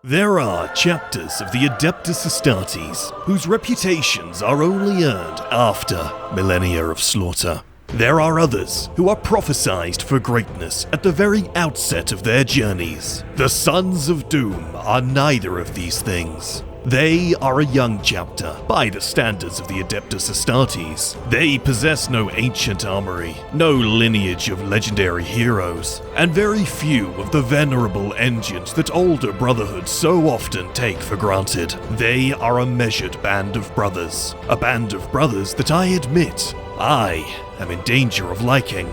There are chapters of the Adeptus Astartes whose reputations are only earned after millennia of slaughter. There are others who are prophesized for greatness at the very outset of their journeys. The Sons of Doom are neither of these things. They are a young chapter, by the standards of the Adeptus Astartes. They possess no ancient armory, no lineage of legendary heroes, and very few of the venerable engines that older brotherhoods so often take for granted. They are a measured band of brothers. A band of brothers that I admit I am in danger of liking.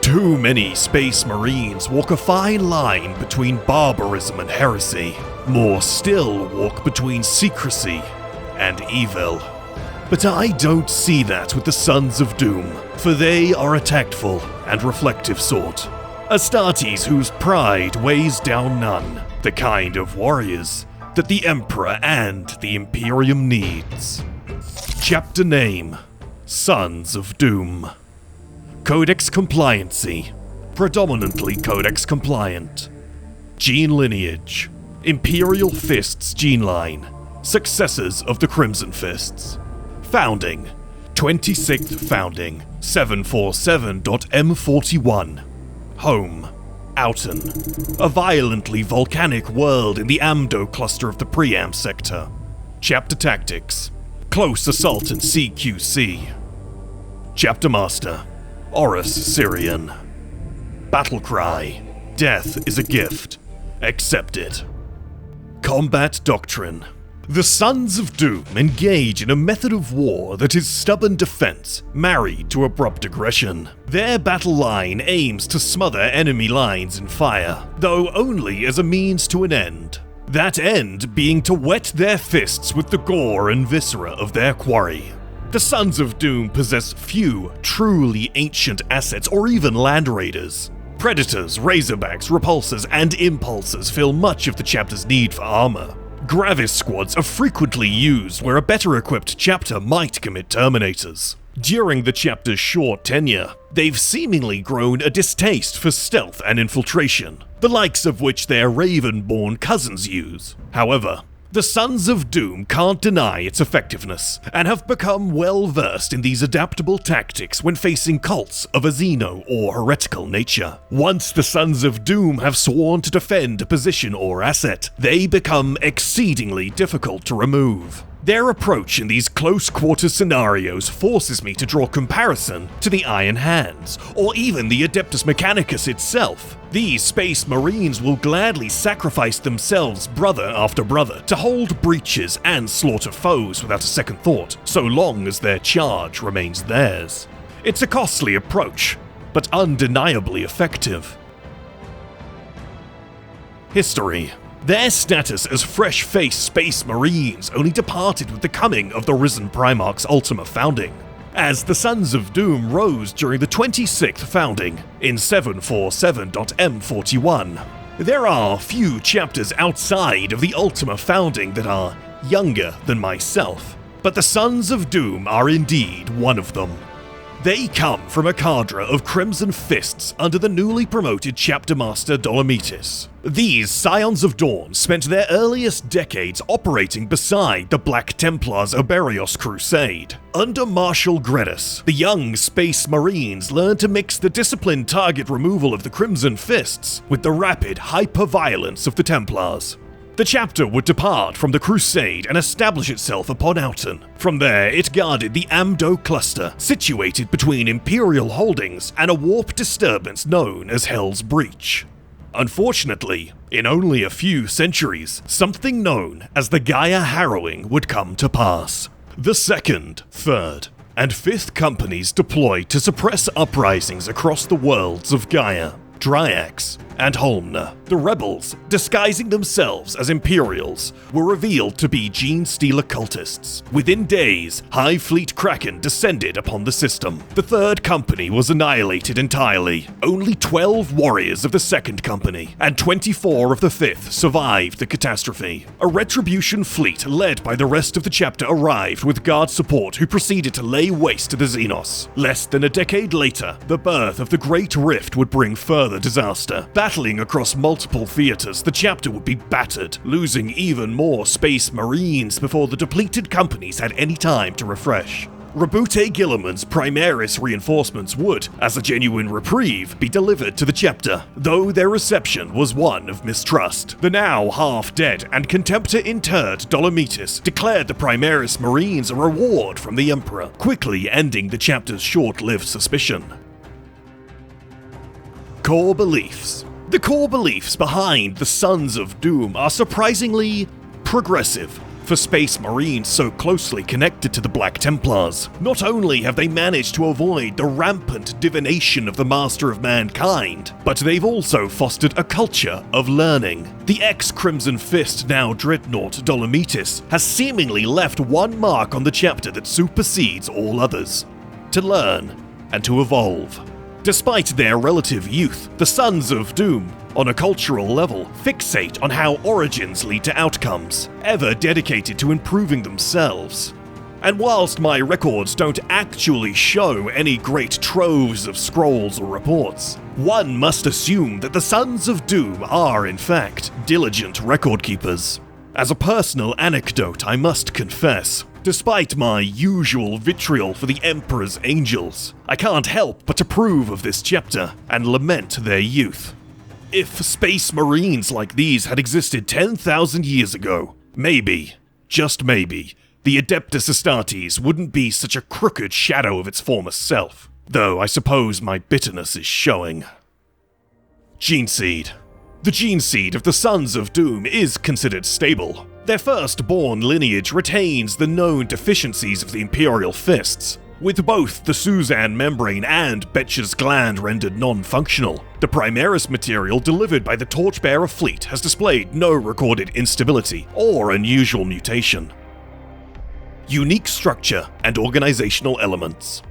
Too many Space Marines walk a fine line between barbarism and heresy. More still walk between secrecy and evil. But I don't see that with the Sons of Doom, for they are a tactful and reflective sort. Astartes whose pride weighs down none, the kind of warriors that the Emperor and the Imperium needs. Chapter name: Sons of Doom. Codex Compliancy, predominantly Codex Compliant. Gene Lineage: Imperial Fists gene line, successors of the Crimson Fists. Founding: 26th Founding, 747.M41. Home: Auten, a violently volcanic world in the Amdo cluster of the Priam sector. Chapter Tactics: Close Assault and CQC. Chapter Master: Horus Syrian. Battle Cry: Death is a gift. Accept it. Combat Doctrine: The Sons of Doom engage in a method of war that is stubborn defense, married to abrupt aggression. Their battle line aims to smother enemy lines in fire, though only as a means to an end. That end being to wet their fists with the gore and viscera of their quarry. The Sons of Doom possess few truly ancient assets or even land raiders. Predators, Razorbacks, Repulsors, and Impulsors fill much of the chapter's need for armor. Gravis squads are frequently used where a better equipped chapter might commit Terminators. During the chapter's short tenure, they've seemingly grown a distaste for stealth and infiltration, the likes of which their Raven-born cousins use. However, the Sons of Doom can't deny its effectiveness, and have become well versed in these adaptable tactics when facing cults of a xeno or heretical nature. Once the Sons of Doom have sworn to defend a position or asset, they become exceedingly difficult to remove. Their approach in these close-quarter scenarios forces me to draw comparison to the Iron Hands, or even the Adeptus Mechanicus itself. These Space Marines will gladly sacrifice themselves brother after brother to hold breaches and slaughter foes without a second thought, so long as their charge remains theirs. It's a costly approach, but undeniably effective. History: Their status as fresh-faced Space Marines only departed with the coming of the Risen Primarch's Ultima Founding, as the Sons of Doom rose during the 26th Founding in 747.M41. There are few chapters outside of the Ultima Founding that are younger than myself, but the Sons of Doom are indeed one of them. They come from a cadre of Crimson Fists under the newly promoted Chapter Master Dolomitis. These Scions of Dawn spent their earliest decades operating beside the Black Templars' Oberios Crusade. Under Marshal Gredus, the young Space Marines learned to mix the disciplined target removal of the Crimson Fists with the rapid hyper-violence of the Templars. The chapter would depart from the Crusade and establish itself upon Auten. From there, it guarded the Amdo cluster, situated between Imperial holdings and a warp disturbance known as Hell's Breach. Unfortunately, in only a few centuries, something known as the Gaia Harrowing would come to pass. The 2nd, 3rd, and 5th companies deployed to suppress uprisings across the worlds of Gaia. Dryax, and Holmner. The rebels, disguising themselves as Imperials, were revealed to be gene-stealer cultists. Within days, Hive Fleet Kraken descended upon the system. The Third Company was annihilated entirely. Only 12 warriors of the Second Company and 24 of the Fifth survived the catastrophe. A Retribution fleet led by the rest of the chapter arrived with guard support who proceeded to lay waste to the Xenos. Less than a decade later, the birth of the Great Rift would bring further disaster. Battling across multiple theaters, the chapter would be battered, losing even more Space Marines before the depleted companies had any time to refresh. Rabute Gilliman's Primaris reinforcements would, as a genuine reprieve, be delivered to the chapter, though their reception was one of mistrust. The now half-dead and contemptor-interred Dolomitis declared the Primaris Marines a reward from the Emperor, quickly ending the chapter's short-lived suspicion. Core beliefs. The core beliefs behind the Sons of Doom are surprisingly progressive for Space Marines so closely connected to the Black Templars. Not only have they managed to avoid the rampant divination of the Master of Mankind, but they've also fostered a culture of learning. The ex-Crimson Fist, now Dreadnought Dolomitis, has seemingly left one mark on the chapter that supersedes all others: to learn and to evolve. Despite their relative youth, the Sons of Doom, on a cultural level, fixate on how origins lead to outcomes, ever dedicated to improving themselves. And whilst my records don't actually show any great troves of scrolls or reports, one must assume that the Sons of Doom are, in fact, diligent record keepers. As a personal anecdote, I must confess, despite my usual vitriol for the Emperor's Angels, I can't help but approve of this chapter and lament their youth. If Space Marines like these had existed 10,000 years ago, maybe, just maybe, the Adeptus Astartes wouldn't be such a crooked shadow of its former self. Though I suppose my bitterness is showing. Gene Seed. The gene seed of the Sons of Doom is considered stable. Their firstborn lineage retains the known deficiencies of the Imperial Fists, with both the Suzanne membrane and Betcher's gland rendered non-functional. The Primaris material delivered by the Torchbearer fleet has displayed no recorded instability or unusual mutation. Unique structure and organizational elements.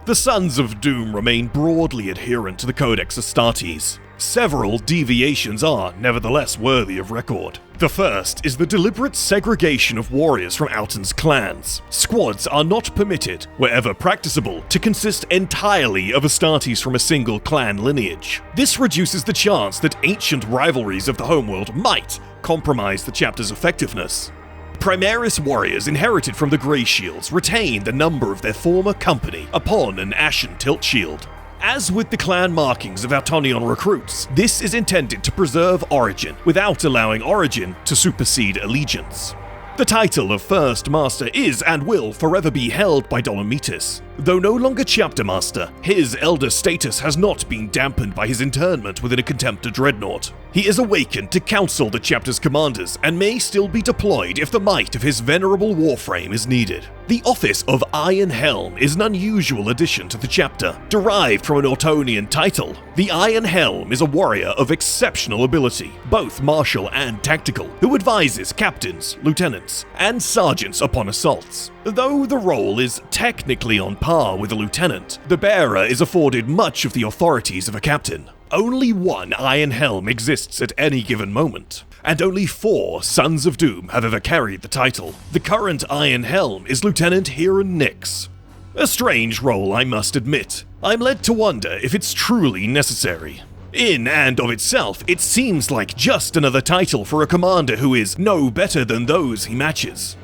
The Sons of Doom remain broadly adherent to the Codex Astartes. Several deviations are, nevertheless, worthy of record. The first is the deliberate segregation of warriors from Alton's clans. Squads are not permitted, wherever practicable, to consist entirely of Astartes from a single clan lineage. This reduces the chance that ancient rivalries of the homeworld might compromise the chapter's effectiveness. Primaris warriors inherited from the Grey Shields retain the number of their former company upon an Ashen Tilt Shield. As with the clan markings of Autonion recruits, this is intended to preserve origin without allowing origin to supersede allegiance. The title of First Master is and will forever be held by Dolomitis. Though no longer Chapter Master, his elder status has not been dampened by his internment within a Contemptor Dreadnought. He is awakened to counsel the chapter's commanders and may still be deployed if the might of his venerable warframe is needed. The office of Iron Helm is an unusual addition to the chapter. Derived from an Autonian title, the Iron Helm is a warrior of exceptional ability, both martial and tactical, who advises captains, lieutenants, and sergeants upon assaults. Though the role is technically on par with a lieutenant, the bearer is afforded much of the authorities of a captain. Only one Iron Helm exists at any given moment, and only 4 Sons of Doom have ever carried the title. The current Iron Helm is Lieutenant Hiran Nix. A strange role, I must admit. I'm led to wonder if it's truly necessary. In and of itself, it seems like just another title for a commander who is no better than those he matches.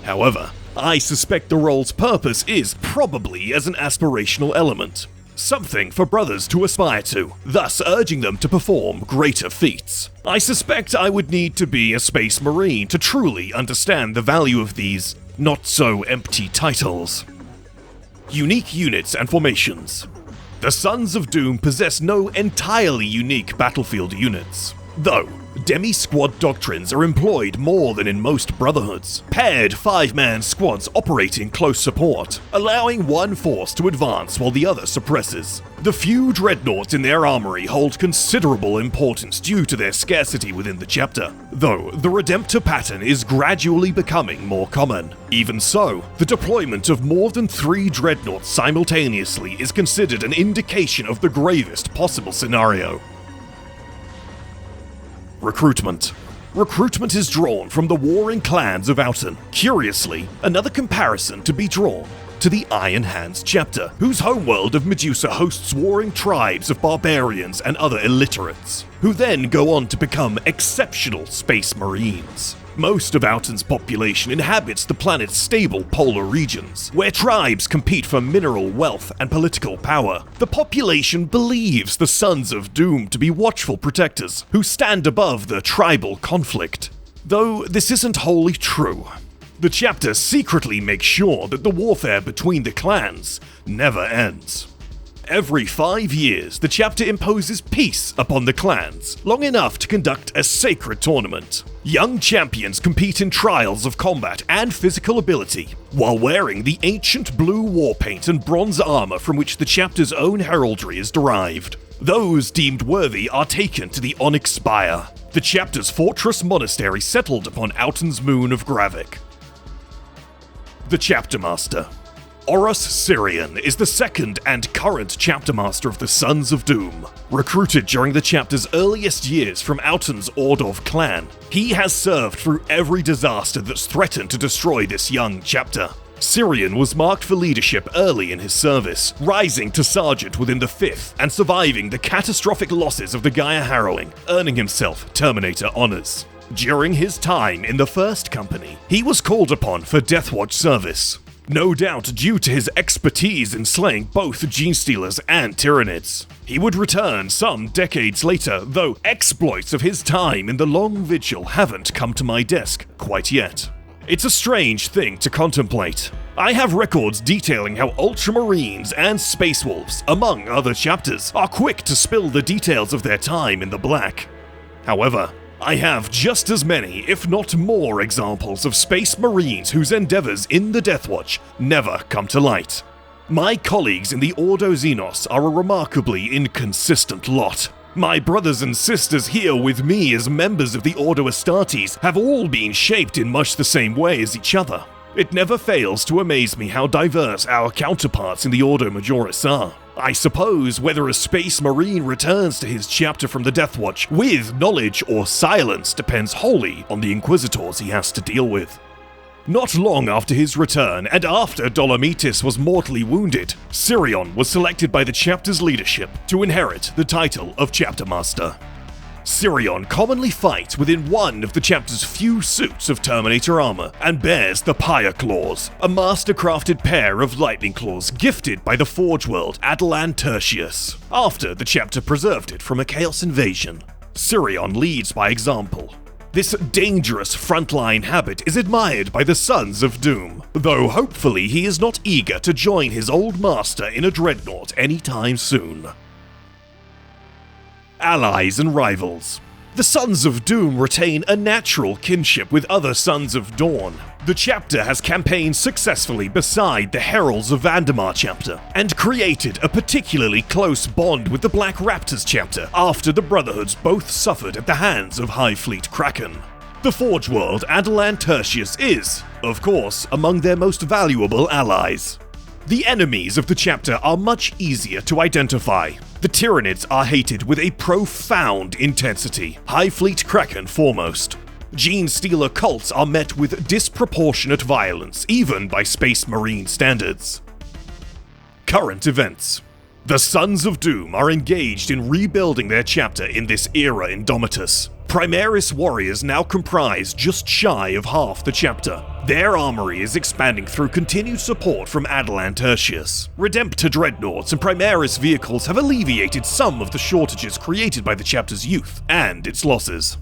However, I suspect the role's purpose is probably as an aspirational element. Something for brothers to aspire to, thus urging them to perform greater feats. I suspect I would need to be a Space Marine to truly understand the value of these not-so-empty titles. Unique units and formations. The Sons of Doom possess no entirely unique battlefield units. Though, demi-squad doctrines are employed more than in most brotherhoods. Paired 5-man squads operate in close support, allowing one force to advance while the other suppresses. The few dreadnoughts in their armory hold considerable importance due to their scarcity within the chapter, though the Redemptor pattern is gradually becoming more common. Even so, the deployment of more than 3 dreadnoughts simultaneously is considered an indication of the gravest possible scenario. Recruitment. Recruitment is drawn from the warring clans of Outen. Curiously, another comparison to be drawn to the Iron Hands chapter, whose homeworld of Medusa hosts warring tribes of barbarians and other illiterates, who then go on to become exceptional space marines. Most of Outen's population inhabits the planet's stable polar regions, where tribes compete for mineral wealth and political power. The population believes the Sons of Doom to be watchful protectors who stand above the tribal conflict. Though this isn't wholly true. The chapter secretly makes sure that the warfare between the clans never ends. Every 5 years, the chapter imposes peace upon the clans, long enough to conduct a sacred tournament. Young champions compete in trials of combat and physical ability, while wearing the ancient blue war paint and bronze armor from which the chapter's own heraldry is derived. Those deemed worthy are taken to the Onyx Spire, the chapter's fortress monastery settled upon Outen's moon of Gravik. The Chapter Master. Oros Syrian is the second and current chapter master of the Sons of Doom. Recruited during the chapter's earliest years from Outen's Ordov clan, he has served through every disaster that's threatened to destroy this young chapter. Syrian was marked for leadership early in his service, rising to sergeant within the 5th and surviving the catastrophic losses of the Gaia Harrowing, earning himself Terminator honors. During his time in the 1st Company, he was called upon for Deathwatch service, no doubt due to his expertise in slaying both Genestealers and Tyranids. He would return some decades later, though exploits of his time in the Long Vigil haven't come to my desk quite yet. It's a strange thing to contemplate. I have records detailing how Ultramarines and Space Wolves, among other chapters, are quick to spill the details of their time in the black. However, I have just as many, if not more, examples of Space Marines whose endeavors in the Deathwatch never come to light. My colleagues in the Ordo Xenos are a remarkably inconsistent lot. My brothers and sisters here with me as members of the Ordo Astartes have all been shaped in much the same way as each other. It never fails to amaze me how diverse our counterparts in the Ordo Majoris are. I suppose whether a Space Marine returns to his chapter from the Deathwatch with knowledge or silence depends wholly on the Inquisitors he has to deal with. Not long after his return, and after Dolomitis was mortally wounded, Sirion was selected by the chapter's leadership to inherit the title of Chapter Master. Sirion commonly fights within one of the chapter's few suits of Terminator armor and bears the Pyre Claws, a master-crafted pair of lightning claws gifted by the Forge World Adelan Tertius, after the chapter preserved it from a Chaos invasion. Sirion leads by example. This dangerous frontline habit is admired by the Sons of Doom, though hopefully he is not eager to join his old master in a dreadnought anytime soon. Allies and rivals. The Sons of Doom retain a natural kinship with other Sons of Dawn. The chapter has campaigned successfully beside the Heralds of Vandemar chapter, and created a particularly close bond with the Black Raptors chapter after the Brotherhoods both suffered at the hands of High Fleet Kraken. The Forge World Adelan Tertius is, of course, among their most valuable allies. The enemies of the chapter are much easier to identify. The Tyranids are hated with a profound intensity, High Fleet Kraken foremost. Genestealer cults are met with disproportionate violence, even by Space Marine standards. Current events. The Sons of Doom are engaged in rebuilding their chapter in this era in Domitus. Primaris warriors now comprise just shy of half the chapter. Their armory is expanding through continued support from Adelan Tertius. Redemptor dreadnoughts and Primaris vehicles have alleviated some of the shortages created by the chapter's youth and its losses.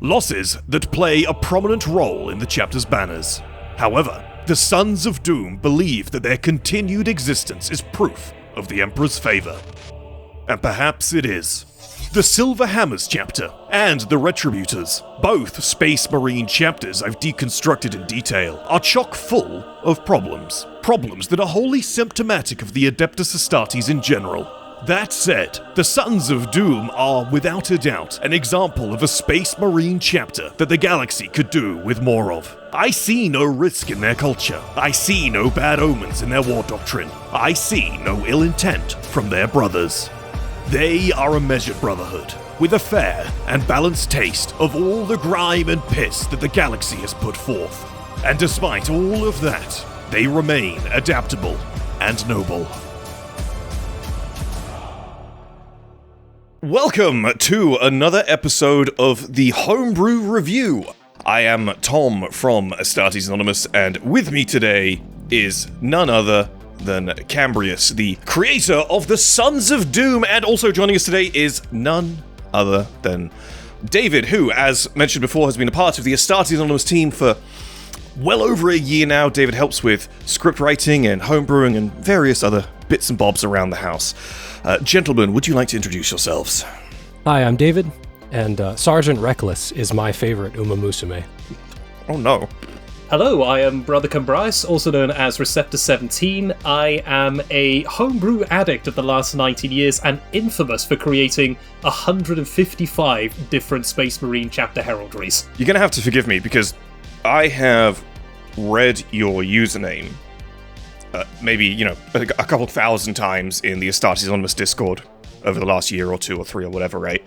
Losses that play a prominent role in the chapter's banners. However, the Sons of Doom believe that their continued existence is proof of the Emperor's favor. And perhaps it is. the Silver Hammers chapter, and the Retributors. Both Space Marine chapters I've deconstructed in detail are chock full of problems. Problems that are wholly symptomatic of the Adeptus Astartes in general. That said, the Sons of Doom are, without a doubt, an example of a Space Marine chapter that the galaxy could do with more of. I see no risk in their culture. I see no bad omens in their war doctrine. I see no ill intent from their brothers. They are a measured brotherhood, with a fair and balanced taste of all the grime and piss that the galaxy has put forth. And despite all of that, they remain adaptable and noble. Welcome to another episode of the Homebrew Review. I am Tom from Astartes Anonymous, and with me today is none other than Cambrius, the creator of the Sons of Doom, and also joining us today is none other than David, who, as mentioned before, has been a part of the Astartes Anonymous team for well over a year now. David helps with script writing and homebrewing and various other bits and bobs around the house. Gentlemen, would you like to introduce yourselves? Hi, I'm David, and Sergeant Reckless is my favorite Uma Musume. Oh no. Hello, I am Brother Cambrius, also known as Receptor 17. I am a homebrew addict of the last 19 years and infamous for creating 155 different Space Marine chapter heraldries. You're going to have to forgive me because I have read your username maybe, a couple thousand times in the Astartes Anonymous Discord over the last year or two or three or whatever, right?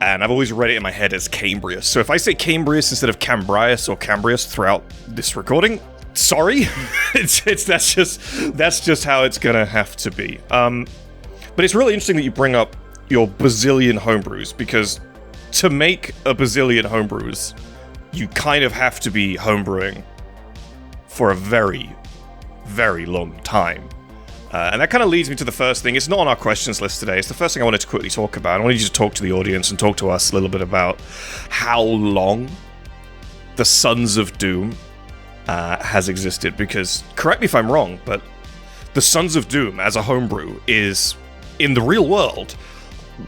And I've always read it in my head as Cambrius. So if I say Cambrius instead of Cambrius or Cambrius throughout this recording, sorry. That's just how it's gonna have to be. But it's really interesting that you bring up your bazillion homebrews, because to make a bazillion homebrews, you kind of have to be homebrewing for a very, very long time. And that kind of leads me to the first thing. It's not on our questions list today. It's the first thing I wanted to quickly talk about. I wanted you to talk to the audience and talk to us a little bit about how long the Sons of Doom has existed. Because, correct me if I'm wrong, but the Sons of Doom as a homebrew is, in the real world,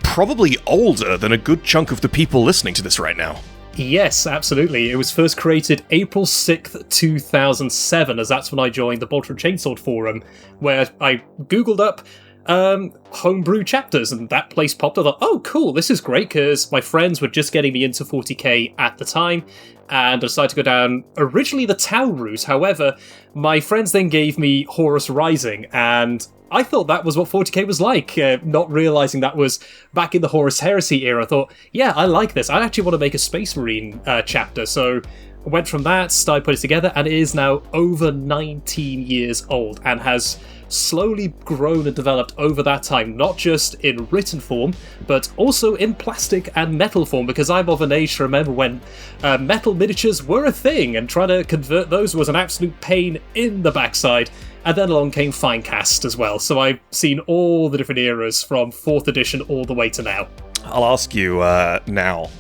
probably older than a good chunk of the people listening to this right now. Yes, absolutely. It was first created April 6th, 2007, as that's when I joined the Bolter and Chainsword forum, where I googled up homebrew chapters, and that place popped up. I thought, oh, cool, this is great, because my friends were just getting me into 40k at the time, and I decided to go down originally the Tau route. However, my friends then gave me Horus Rising, and I thought that was what 40k was like, not realizing that was back in the Horus Heresy era. I thought, yeah, I like this. I actually want to make a Space Marine chapter. So I went from that, started putting it together, and it is now over 19 years old and has slowly grown and developed over that time, not just in written form, but also in plastic and metal form, because I'm of an age to remember when metal miniatures were a thing, and trying to convert those was an absolute pain in the backside. And then along came Finecast as well, so I've seen all the different eras from 4th edition all the way to now. I'll ask you now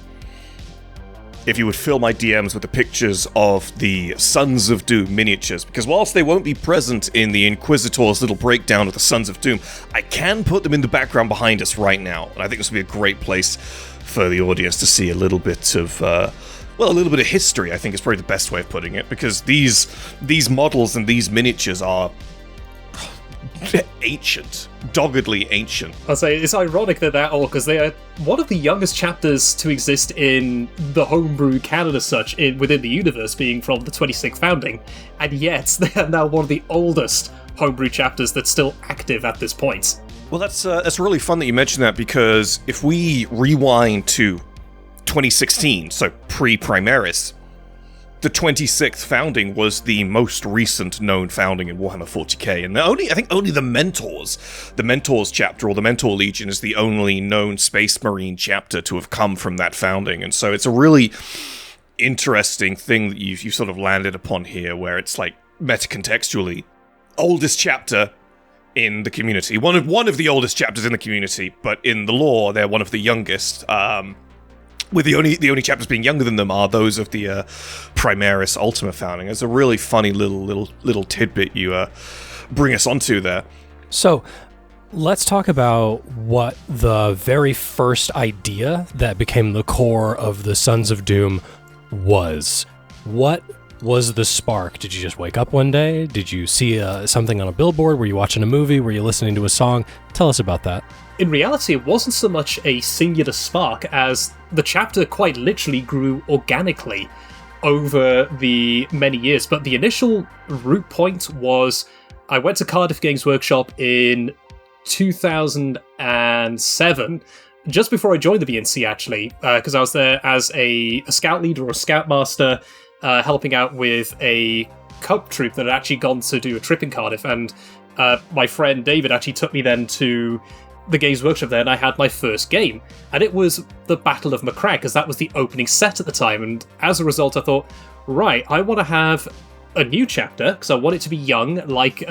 if you would fill my DMs with the pictures of the Sons of Doom miniatures, because whilst they won't be present in the Inquisitor's little breakdown of the Sons of Doom, I can put them in the background behind us right now, and I think this would be a great place for the audience to see a little bit of a little bit of history, I think is probably the best way of putting it, because these models and these miniatures are ancient, doggedly ancient. I'll say it's ironic that they're old, because they are one of the youngest chapters to exist in the homebrew canon as such, within the universe, being from the 26th founding, and yet they are now one of the oldest homebrew chapters that's still active at this point. Well, that's really fun that you mentioned that, because if we rewind to 2016, so pre-Primaris, the 26th founding was the most recent known founding in Warhammer 40k, and I think only the Mentors chapter, or the Mentor Legion, is the only known Space Marine chapter to have come from that founding. And so it's a really interesting thing that you sort of landed upon here, where it's like metacontextually oldest chapter in the community, one of the oldest chapters in the community, but in the lore they're one of the youngest. With the only chapters being younger than them are those of the Primaris Ultima founding. It's a really funny little tidbit you bring us onto there. So, Let's talk about what the very first idea that became the core of the Sons of Doom was. What was the spark? Did you just wake up one day? Did you see something on a billboard? Were you watching a movie? Were you listening to a song? Tell us about that. In reality, it wasn't so much a singular spark as the chapter quite literally grew organically over the many years. But the initial root point was I went to Cardiff Games Workshop in 2007, just before I joined the BNC, actually, because I was there as a scout leader or scoutmaster, helping out with a cub troop that had actually gone to do a trip in Cardiff. And my friend David actually took me then to the Games Workshop there, and I had my first game. And it was the Battle of Macragge, because that was the opening set at the time. And as a result, I thought, right, I want to have a new chapter, because I want it to be young, like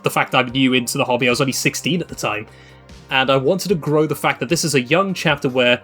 the fact that I'm new into the hobby. I was only 16 at the time. And I wanted to grow the fact that this is a young chapter where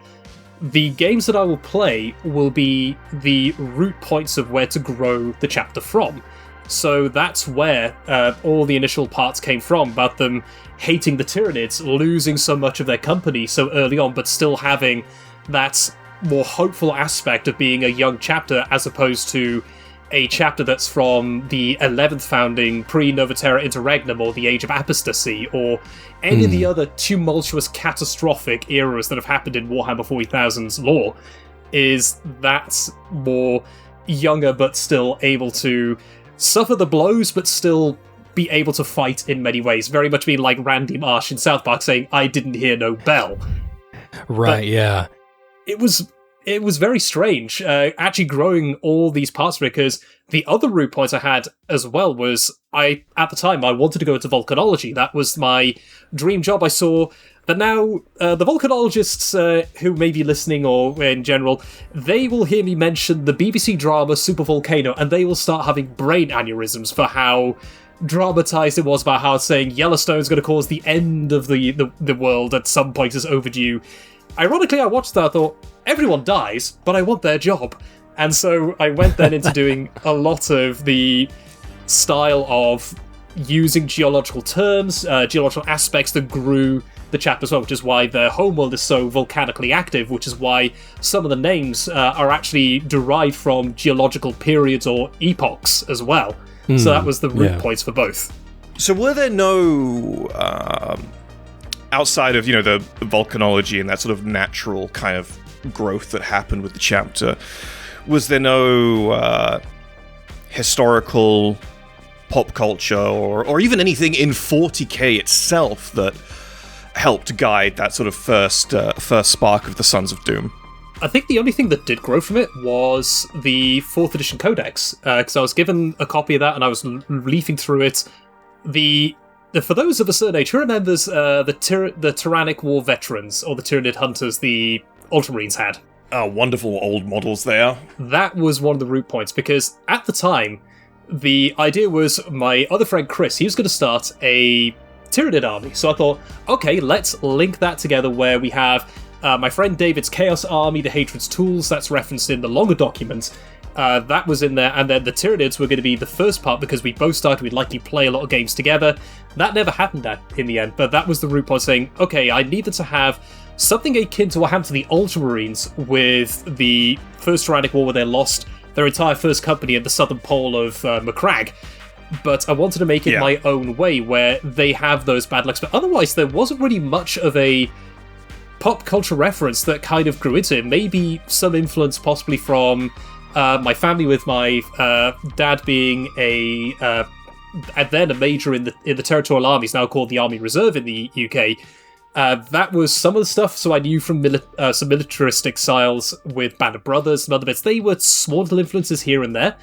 the games that I will play will be the root points of where to grow the chapter from. So that's where all the initial parts came from, about them hating the Tyranids, losing so much of their company so early on, but still having that more hopeful aspect of being a young chapter as opposed to a chapter that's from the 11th founding, pre-Nova Terra Interregnum, or the Age of Apostasy, or any of the other tumultuous, catastrophic eras that have happened in Warhammer 40,000's lore. Is that more younger, but still able to suffer the blows, but still be able to fight in many ways. Very much being like Randy Marsh in South Park saying, "I didn't hear no bell." Right, but yeah. It was very strange, actually growing all these parts, because the other root point I had as well was, at the time, I wanted to go into volcanology. That was my dream job. I saw that now the volcanologists who may be listening, or in general, they will hear me mention the BBC drama Super Volcano, and they will start having brain aneurysms for how dramatized it was, about how saying Yellowstone's going to cause the end of the world at some point is overdue. Ironically, I watched that, I thought, everyone dies, but I want their job. And so I went then into doing a lot of the style of using geological terms, geological aspects that grew the chapter as well, which is why the homeworld is so volcanically active, which is why some of the names are actually derived from geological periods or epochs as well. So that was the root points for both. So were there no... outside of, the volcanology and that sort of natural kind of growth that happened with the chapter, was there no historical pop culture or even anything in 40k itself that helped guide that sort of first spark of the Sons of Doom? I think the only thing that did grow from it was the 4th edition codex, because I was given a copy of that and I was leafing through it. For those of a certain age, who remembers the Tyrannic War veterans, or the Tyranid hunters the Ultramarines had? Oh, wonderful old models there. That was one of the root points, because at the time, the idea was my other friend Chris, he was going to start a Tyranid army. So I thought, okay, let's link that together where we have my friend David's Chaos Army, the Hatred's Tools, that's referenced in the longer document. That was in there, and then the Tyranids were going to be the first part, because we both started, we'd likely play a lot of games together. That never happened in the end, but that was the root point, saying, okay, I needed to have something akin to what happened to the Ultramarines with the First Tyrannic War, where they lost their entire first company at the southern pole of Macragge. But I wanted to make it my own way, where they have those bad lucks. But otherwise, there wasn't really much of a pop culture reference that kind of grew into it. Maybe some influence possibly from my family, with my dad being then a major in the territorial armies, now called the Army Reserve in the UK. That was some of the stuff. So I knew from some militaristic styles with Band of Brothers and other bits. They were small little influences here and there,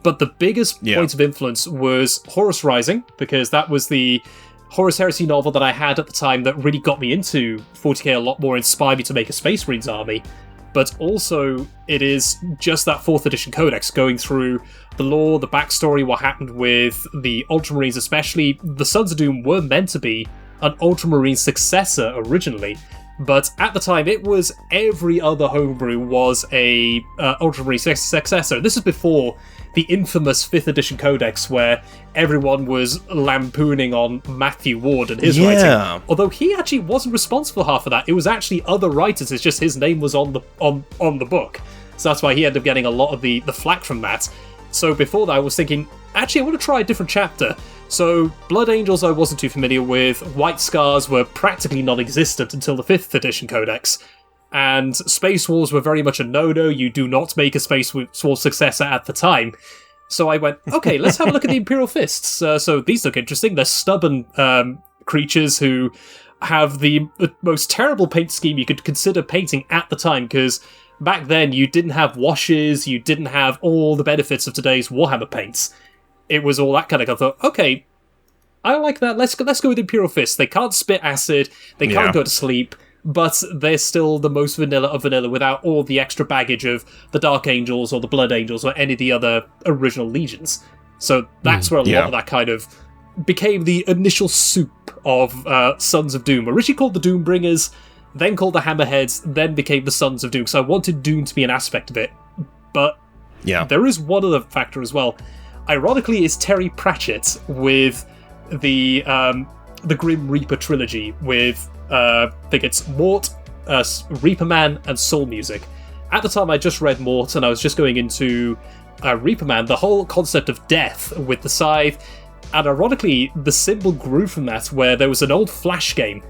but the biggest point of influence was Horus Rising, because that was the Horus Heresy novel that I had at the time that really got me into 40k a lot more, inspired me to make a Space Marines army. But also, it is just that 4th edition codex, going through the lore, the backstory, what happened with the Ultramarines especially. The Sons of Doom were meant to be an Ultramarine successor originally, But at the time, it was every other homebrew was a Ultramarine successor. This is before the infamous 5th edition codex, where everyone was lampooning on Matthew Ward and his writing. Although he actually wasn't responsible for half of that. It was actually other writers. It's just his name was on the book. So that's why he ended up getting a lot of the flack from that. So before that, I was thinking, actually, I want to try a different chapter. So Blood Angels I wasn't too familiar with. White Scars were practically non-existent until the 5th edition codex. And Space Wolves were very much a no-no. You do not make a Space Wolf successor at the time. So I went, okay, let's have a look at the Imperial Fists. So these look interesting. They're stubborn creatures who have the most terrible paint scheme you could consider painting at the time, because back then you didn't have washes, you didn't have all the benefits of today's Warhammer paints. It was all that kind of stuff. I thought, okay, I like that. Let's go with Imperial Fists. They can't spit acid, they can't go to sleep, but they're still the most vanilla of vanilla without all the extra baggage of the Dark Angels or the Blood Angels or any of the other original legions. So that's where a lot of that kind of became the initial soup of Sons of Doom. Originally called the Doombringers, then called the Hammerheads, then became the Sons of Doom. So I wanted Doom to be an aspect of it. But there is one other factor as well. Ironically, is Terry Pratchett with the Grim Reaper trilogy with, I think it's Mort, Reaper Man, and Soul Music. At the time, I just read Mort, and I was just going into Reaper Man. The whole concept of death with the scythe, and ironically, the symbol grew from that, where there was an old Flash game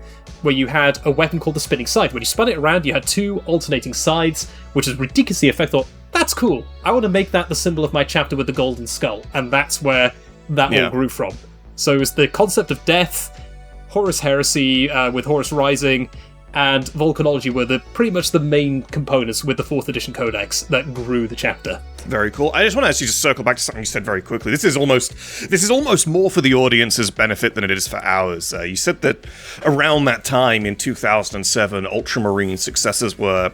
where you had a weapon called the Spinning Scythe. When you spun it around, you had 2 alternating sides, which is ridiculously effective. I thought, that's cool. I want to make that the symbol of my chapter with the golden skull, and that's where that all grew from. So it was the concept of death, Horus Heresy with Horus Rising, and Volcanology were pretty much the main components with the 4th edition codex that grew the chapter. Very cool. I just want to actually just circle back to something you said very quickly. This is almost more for the audience's benefit than it is for ours. You said that around that time in 2007, Ultramarine successors were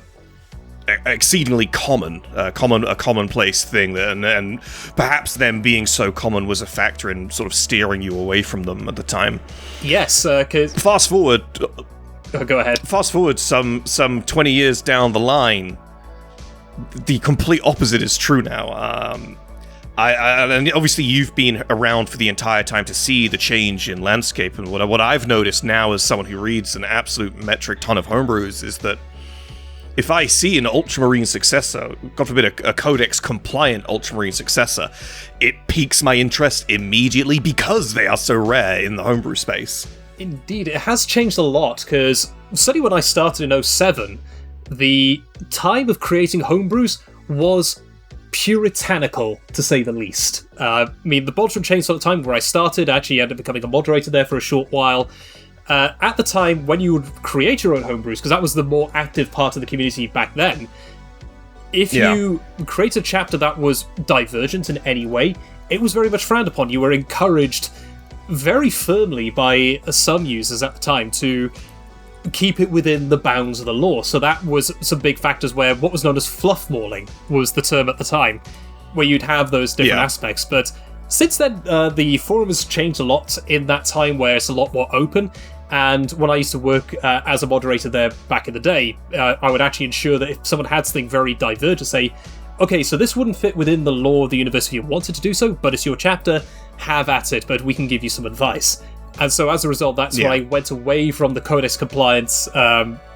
exceedingly common, a commonplace thing, and perhaps them being so common was a factor in sort of steering you away from them at the time. Yes, because fast forward. Go ahead. Fast forward some 20 years down the line, the complete opposite is true now. And obviously you've been around for the entire time to see the change in landscape, and what I've noticed now as someone who reads an absolute metric ton of homebrews is that if I see an Ultramarine successor, God forbid a Codex-compliant Ultramarine successor, it piques my interest immediately because they are so rare in the homebrew space. Indeed, it has changed a lot, because certainly when I started in 07, the time of creating homebrews was puritanical, to say the least. I mean, the Boltron Chainsaw at the time where I started, I actually ended up becoming a moderator there for a short while. At the time, when you would create your own homebrews, because that was the more active part of the community back then, if you create a chapter that was divergent in any way, it was very much frowned upon. You were encouraged very firmly by some users at the time to keep it within the bounds of the law. So that was some big factors where what was known as fluff mauling was the term at the time, where you'd have those different aspects. But since then, the forum has changed a lot in that time, where it's a lot more open. And when I used to work as a moderator there back in the day, I would actually ensure that if someone had something very divergent, say, okay, so this wouldn't fit within the law of the university you wanted to do so, but it's your chapter, have at it, but we can give you some advice. And so as a result, that's when I went away from the Codex compliance,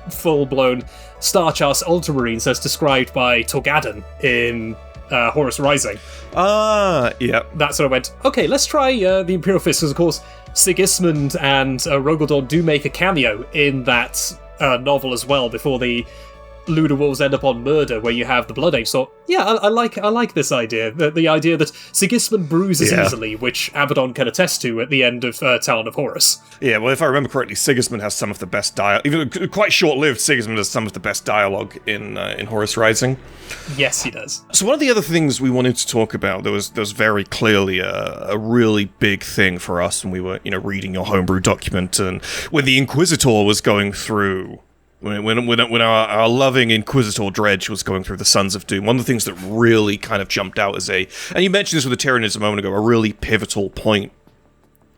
full-blown Star Charts Ultramarines as described by Torgadon in Horus Rising. That's when I went, okay, let's try the Imperial Fist, because of course Sigismund and Rogaldorn do make a cameo in that novel as well, before the Lunar Wolves end up on Murder, where you have the Blood Age. So I like this idea, the idea that Sigismund bruises easily, which Abaddon can attest to at the end of Talon of Horus. Yeah, well, if I remember correctly, Sigismund has some of the best dialogue. Even quite short-lived, Sigismund has some of the best dialogue in Horus Rising. Yes, he does. So one of the other things we wanted to talk about, there was very clearly a really big thing for us when we were reading your homebrew document, and when the Inquisitor was going through. When our loving Inquisitor Dredge was going through the Sons of Doom, one of the things that really kind of jumped out as and you mentioned this with the Tyranids a moment ago, a really pivotal point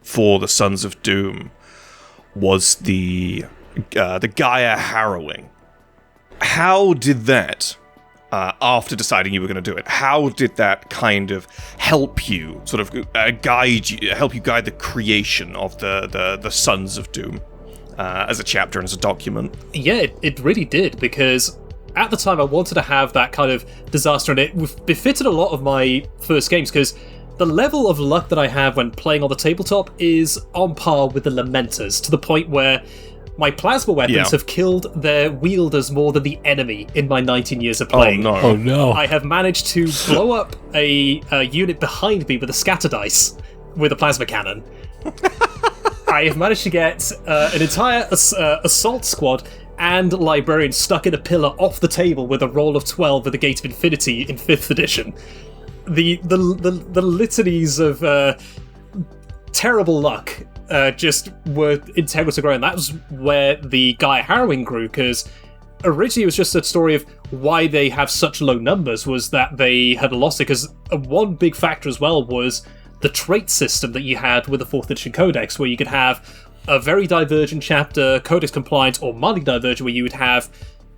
for the Sons of Doom was the the Gaia harrowing. How did that, after deciding you were going to do it, how did that kind of help you, sort of help you guide the creation of the Sons of Doom as a chapter and as a document? Yeah, it really did, because at the time I wanted to have that kind of disaster, and it befitted a lot of my first games, because the level of luck that I have when playing on the tabletop is on par with the Lamenters, to the point where my plasma weapons have killed their wielders more than the enemy in my 19 years of playing. Oh no. I have managed to blow up a unit behind me with a scatter dice with a plasma cannon. I have managed to get an entire assault squad and librarian stuck in a pillar off the table with a roll of 12 with the Gate of Infinity in 5th edition. The litanies of terrible luck just were integral to growing. That was where the Gaia harrowing grew, because originally it was just a story of why they have such low numbers was that they had lost it, because one big factor as well was the trait system that you had with the 4th edition codex, where you could have a very divergent chapter, codex compliant, or mildly divergent, where you would have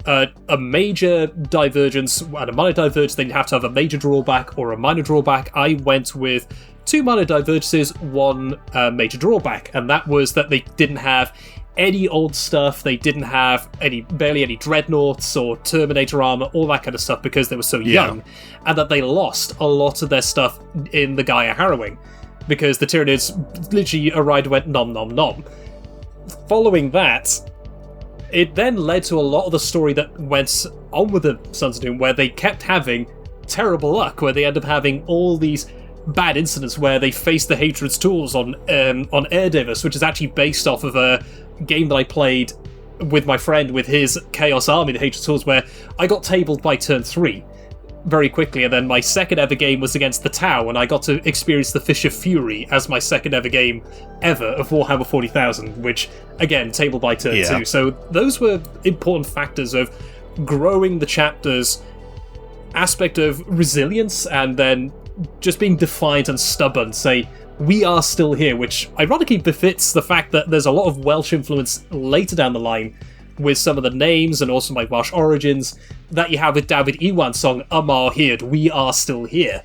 a major divergence and a minor divergence, then you have to have a major drawback or a minor drawback. I went with 2 minor divergences, 1 major drawback, and that was that they didn't have any old stuff, they didn't have barely any dreadnoughts or Terminator armor, all that kind of stuff, because they were so young, and that they lost a lot of their stuff in the Gaia harrowing, because the Tyranids literally arrived and went nom nom nom. Following that, it then led to a lot of the story that went on with the Sons of Doom, where they kept having terrible luck, where they end up having all these bad incidents where they faced the Hatred's tools on Erdivus, which is actually based off of a game that I played with my friend with his Chaos Army, the Hatred's tools, where I got tabled by turn 3 very quickly, and then my second ever game was against the Tau, and I got to experience the Fish of Fury as my second ever game ever of Warhammer 40,000, which, again, table by turn 2. So those were important factors of growing the chapter's aspect of resilience, and then just being defiant and stubborn, say, we are still here, which ironically befits the fact that there's a lot of Welsh influence later down the line with some of the names and also my Welsh origins that you have with David Iwan's song Amar Hyd, We Are Still Here,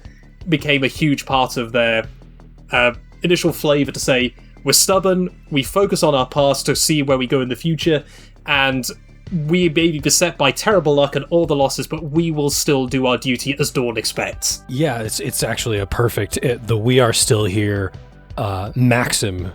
became a huge part of their initial flavour to say, we're stubborn, we focus on our past to see where we go in the future, and we may be beset by terrible luck and all the losses, but we will still do our duty as Dawn expects. Yeah, it's actually a perfect... the We Are Still Here maxim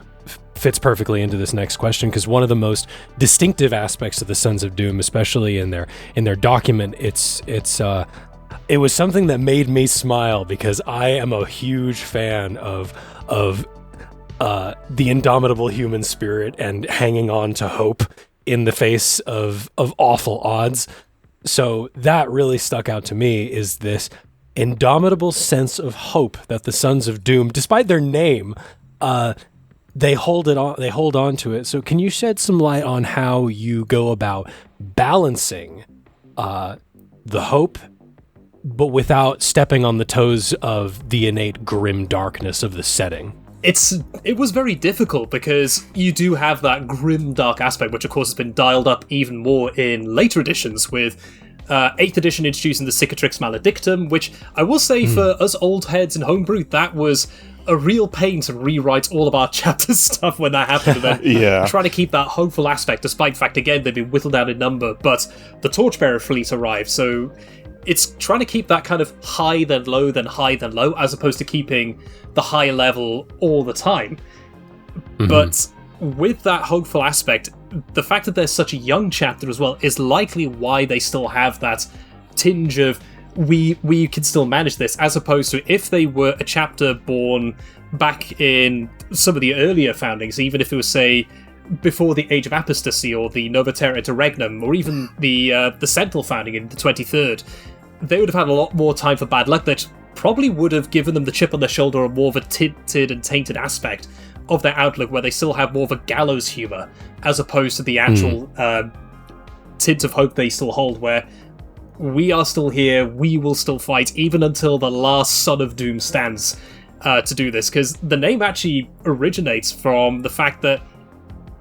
fits perfectly into this next question, because one of the most distinctive aspects of the Sons of Doom, especially in their document, it was something that made me smile, because I am a huge fan of the indomitable human spirit and hanging on to hope in the face of awful odds. So that really stuck out to me, is this indomitable sense of hope that the Sons of Doom, despite their name, they hold on to it. So can you shed some light on how you go about balancing the hope, but without stepping on the toes of the innate grim darkness of the setting? It was very difficult, because you do have that grim dark aspect, which of course has been dialed up even more in later editions, with 8th edition introducing the Cicatrix Maledictum, which I will say for us old heads in Homebrew, that was a real pain to rewrite all of our chapter stuff when that happened, and then trying to keep that hopeful aspect, despite the fact, again, they've been whittled down in number, but the Torchbearer fleet arrived, so it's trying to keep that kind of high then low, then high then low, as opposed to keeping the high level all the time. But with that hopeful aspect, the fact that there's such a young chapter as well is likely why they still have that tinge of we can still manage this, as opposed to if they were a chapter born back in some of the earlier foundings, even if it was, say, before the Age of Apostasy or the Nova Terra Interregnum, or even the Sentinel founding in the 23rd, they would have had a lot more time for bad luck that probably would have given them the chip on their shoulder, or more of a tinted and tainted aspect of their outlook, where they still have more of a gallows humour, as opposed to the actual tint of hope they still hold, where we are still here, we will still fight, even until the last Son of Doom stands to do this. Because the name actually originates from the fact that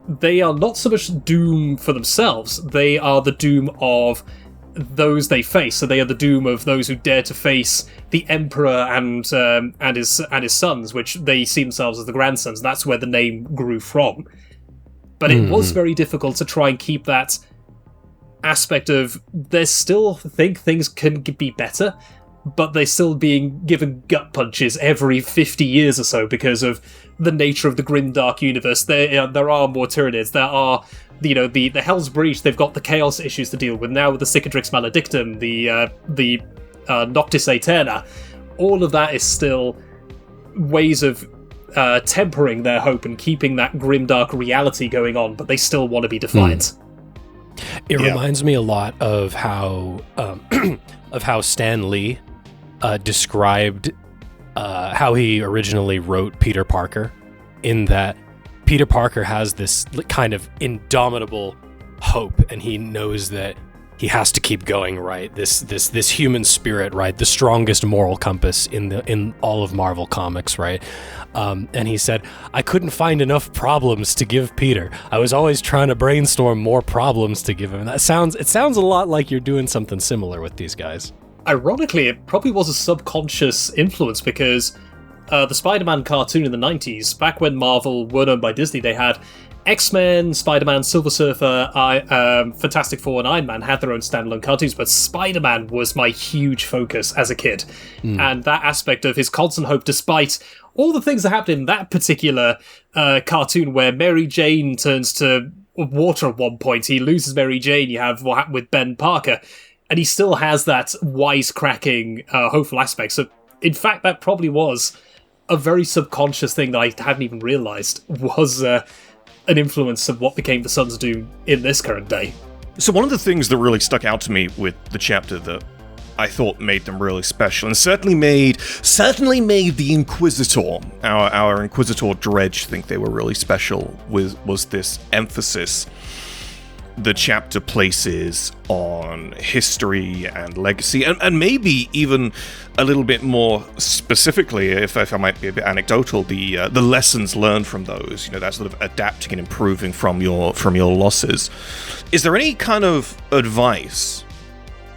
they are not so much doom for themselves, they are the doom of those they face. So they are the doom of those who dare to face the Emperor and his sons, which they see themselves as the grandsons. That's where the name grew from. But it was very difficult to try and keep that aspect of they still think things can be better, but they're still being given gut punches every 50 years or so because of the nature of the grimdark universe. There are more Tyranids. There are, the Hell's Breach. They've got the Chaos issues to deal with now with the Cicatrix Maledictum, the Noctis Aeterna. All of that is still ways of tempering their hope and keeping that grimdark reality going on, but they still want to be defiant. It reminds me a lot of how Stan Lee described how he originally wrote Peter Parker, in that Peter Parker has this kind of indomitable hope, and he knows that he has to keep going, right? This human spirit, right? The strongest moral compass in all of Marvel Comics, right? And he said, I couldn't find enough problems to give Peter. I was always trying to brainstorm more problems to give him. It sounds a lot like you're doing something similar with these guys. Ironically, it probably was a subconscious influence because the Spider-Man cartoon in the 90s, back when Marvel were owned by Disney, they had X-Men, Spider-Man, Silver Surfer, Fantastic Four, and Iron Man had their own standalone cartoons, but Spider-Man was my huge focus as a kid. And that aspect of his constant hope, despite all the things that happened in that particular cartoon where Mary Jane turns to water at one point, he loses Mary Jane, you have what happened with Ben Parker, and he still has that wisecracking, hopeful aspect. So, in fact, that probably was a very subconscious thing that I hadn't even realised was an influence of what became the Sons of Doom in this current day. So one of the things that really stuck out to me with the chapter that I thought made them really special, and certainly made the Inquisitor, our Inquisitor Dredge, think they were really special, was this emphasis the chapter places on history and legacy, and maybe even a little bit more specifically, if I might be a bit anecdotal, the lessons learned from those. That sort of adapting and improving from your losses. Is there any kind of advice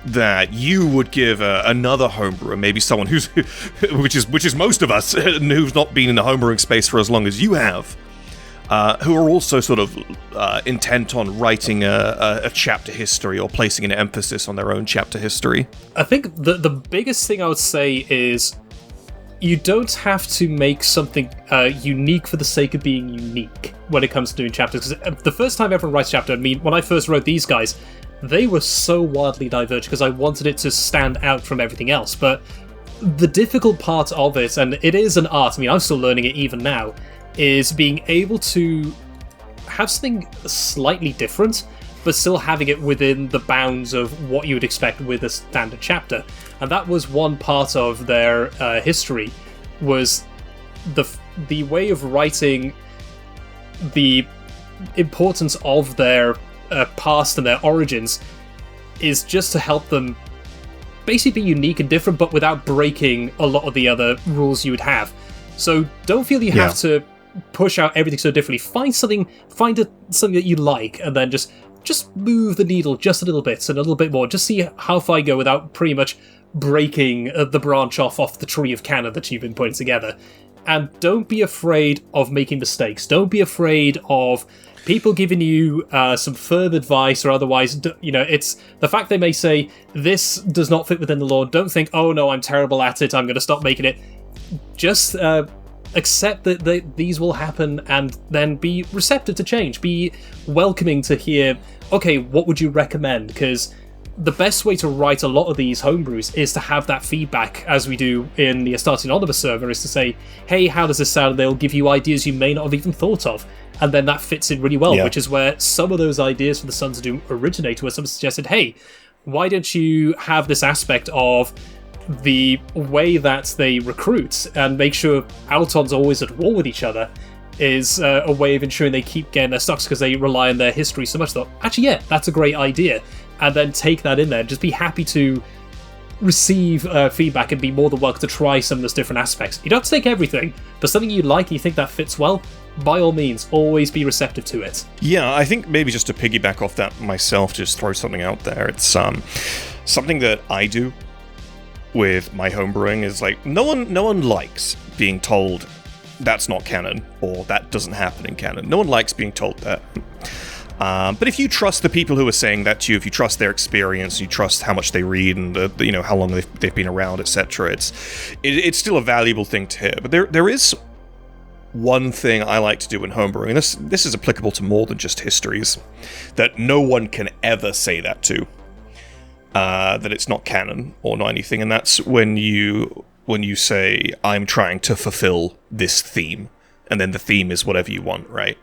that you would give another homebrewer, maybe someone which is most of us, who's not been in the homebrewing space for as long as you have, who are also sort of intent on writing a chapter history or placing an emphasis on their own chapter history? I think the biggest thing I would say is you don't have to make something unique for the sake of being unique when it comes to doing chapters. Because the first time everyone writes a chapter, when I first wrote these guys, they were so wildly divergent because I wanted it to stand out from everything else. But the difficult part of it, and it is an art, I'm still learning it even now, is being able to have something slightly different, but still having it within the bounds of what you would expect with a standard chapter. And that was one part of their history, was the way of writing the importance of their past and their origins is just to help them basically be unique and different, but without breaking a lot of the other rules you would have. So don't feel you have to push out everything so differently. Find something that you like, and then just move the needle just a little bit and a little bit more. Just see how far you go without pretty much breaking the branch off the tree of canon that you've been putting together. And don't be afraid of making mistakes. Don't be afraid of people giving you some further advice or otherwise. It's the fact they may say, this does not fit within the law. Don't think, oh no, I'm terrible at it, I'm going to stop making it. Just accept that these will happen, and then be receptive to change. Be welcoming to hear, okay, what would you recommend? Because the best way to write a lot of these homebrews is to have that feedback, as we do in the Astarte Anonymous server, is to say, hey, how does this sound? They'll give you ideas you may not have even thought of. And then that fits in really well, which is where some of those ideas for the Sons of Doom originate, where someone suggested, hey, why don't you have this aspect of the way that they recruit and make sure Autons are always at war with each other is a way of ensuring they keep getting their stocks because they rely on their history so much. Actually, that's a great idea. And then take that in there. Just be happy to receive feedback and be more than welcome to try some of those different aspects. You don't have to take everything, but something you like and you think that fits well, by all means, always be receptive to it. Yeah, I think maybe just to piggyback off that myself, just throw something out there. It's something that I do with my homebrewing is like no one likes being told that's not canon or that doesn't happen in canon. No one likes being told that. But if you trust the people who are saying that to you, if you trust their experience, you trust how much they read and how long they've been around, etc., it's still a valuable thing to hear. But there is one thing I like to do in homebrewing, and this is applicable to more than just histories, that no one can ever say that to. That it's not canon or not anything, and that's when you say, I'm trying to fulfill this theme, and then the theme is whatever you want, right?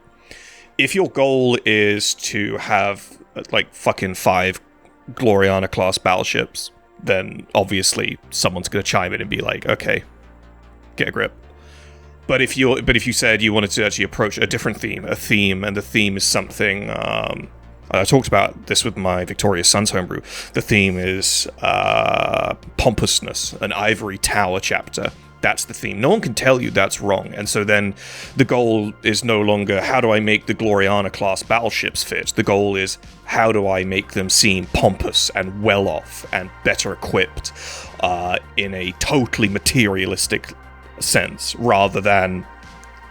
If your goal is to have, like, fucking 5 Gloriana-class battleships, then obviously someone's going to chime in and be like, okay, get a grip. But if you said you wanted to actually approach a different theme, and the theme is something... I talked about this with my Victorious Sons homebrew. The theme is pompousness, an ivory tower chapter. That's the theme. No one can tell you that's wrong. And so then the goal is no longer, how do I make the Gloriana-class battleships fit? The goal is, how do I make them seem pompous and well-off and better equipped in a totally materialistic sense, rather than...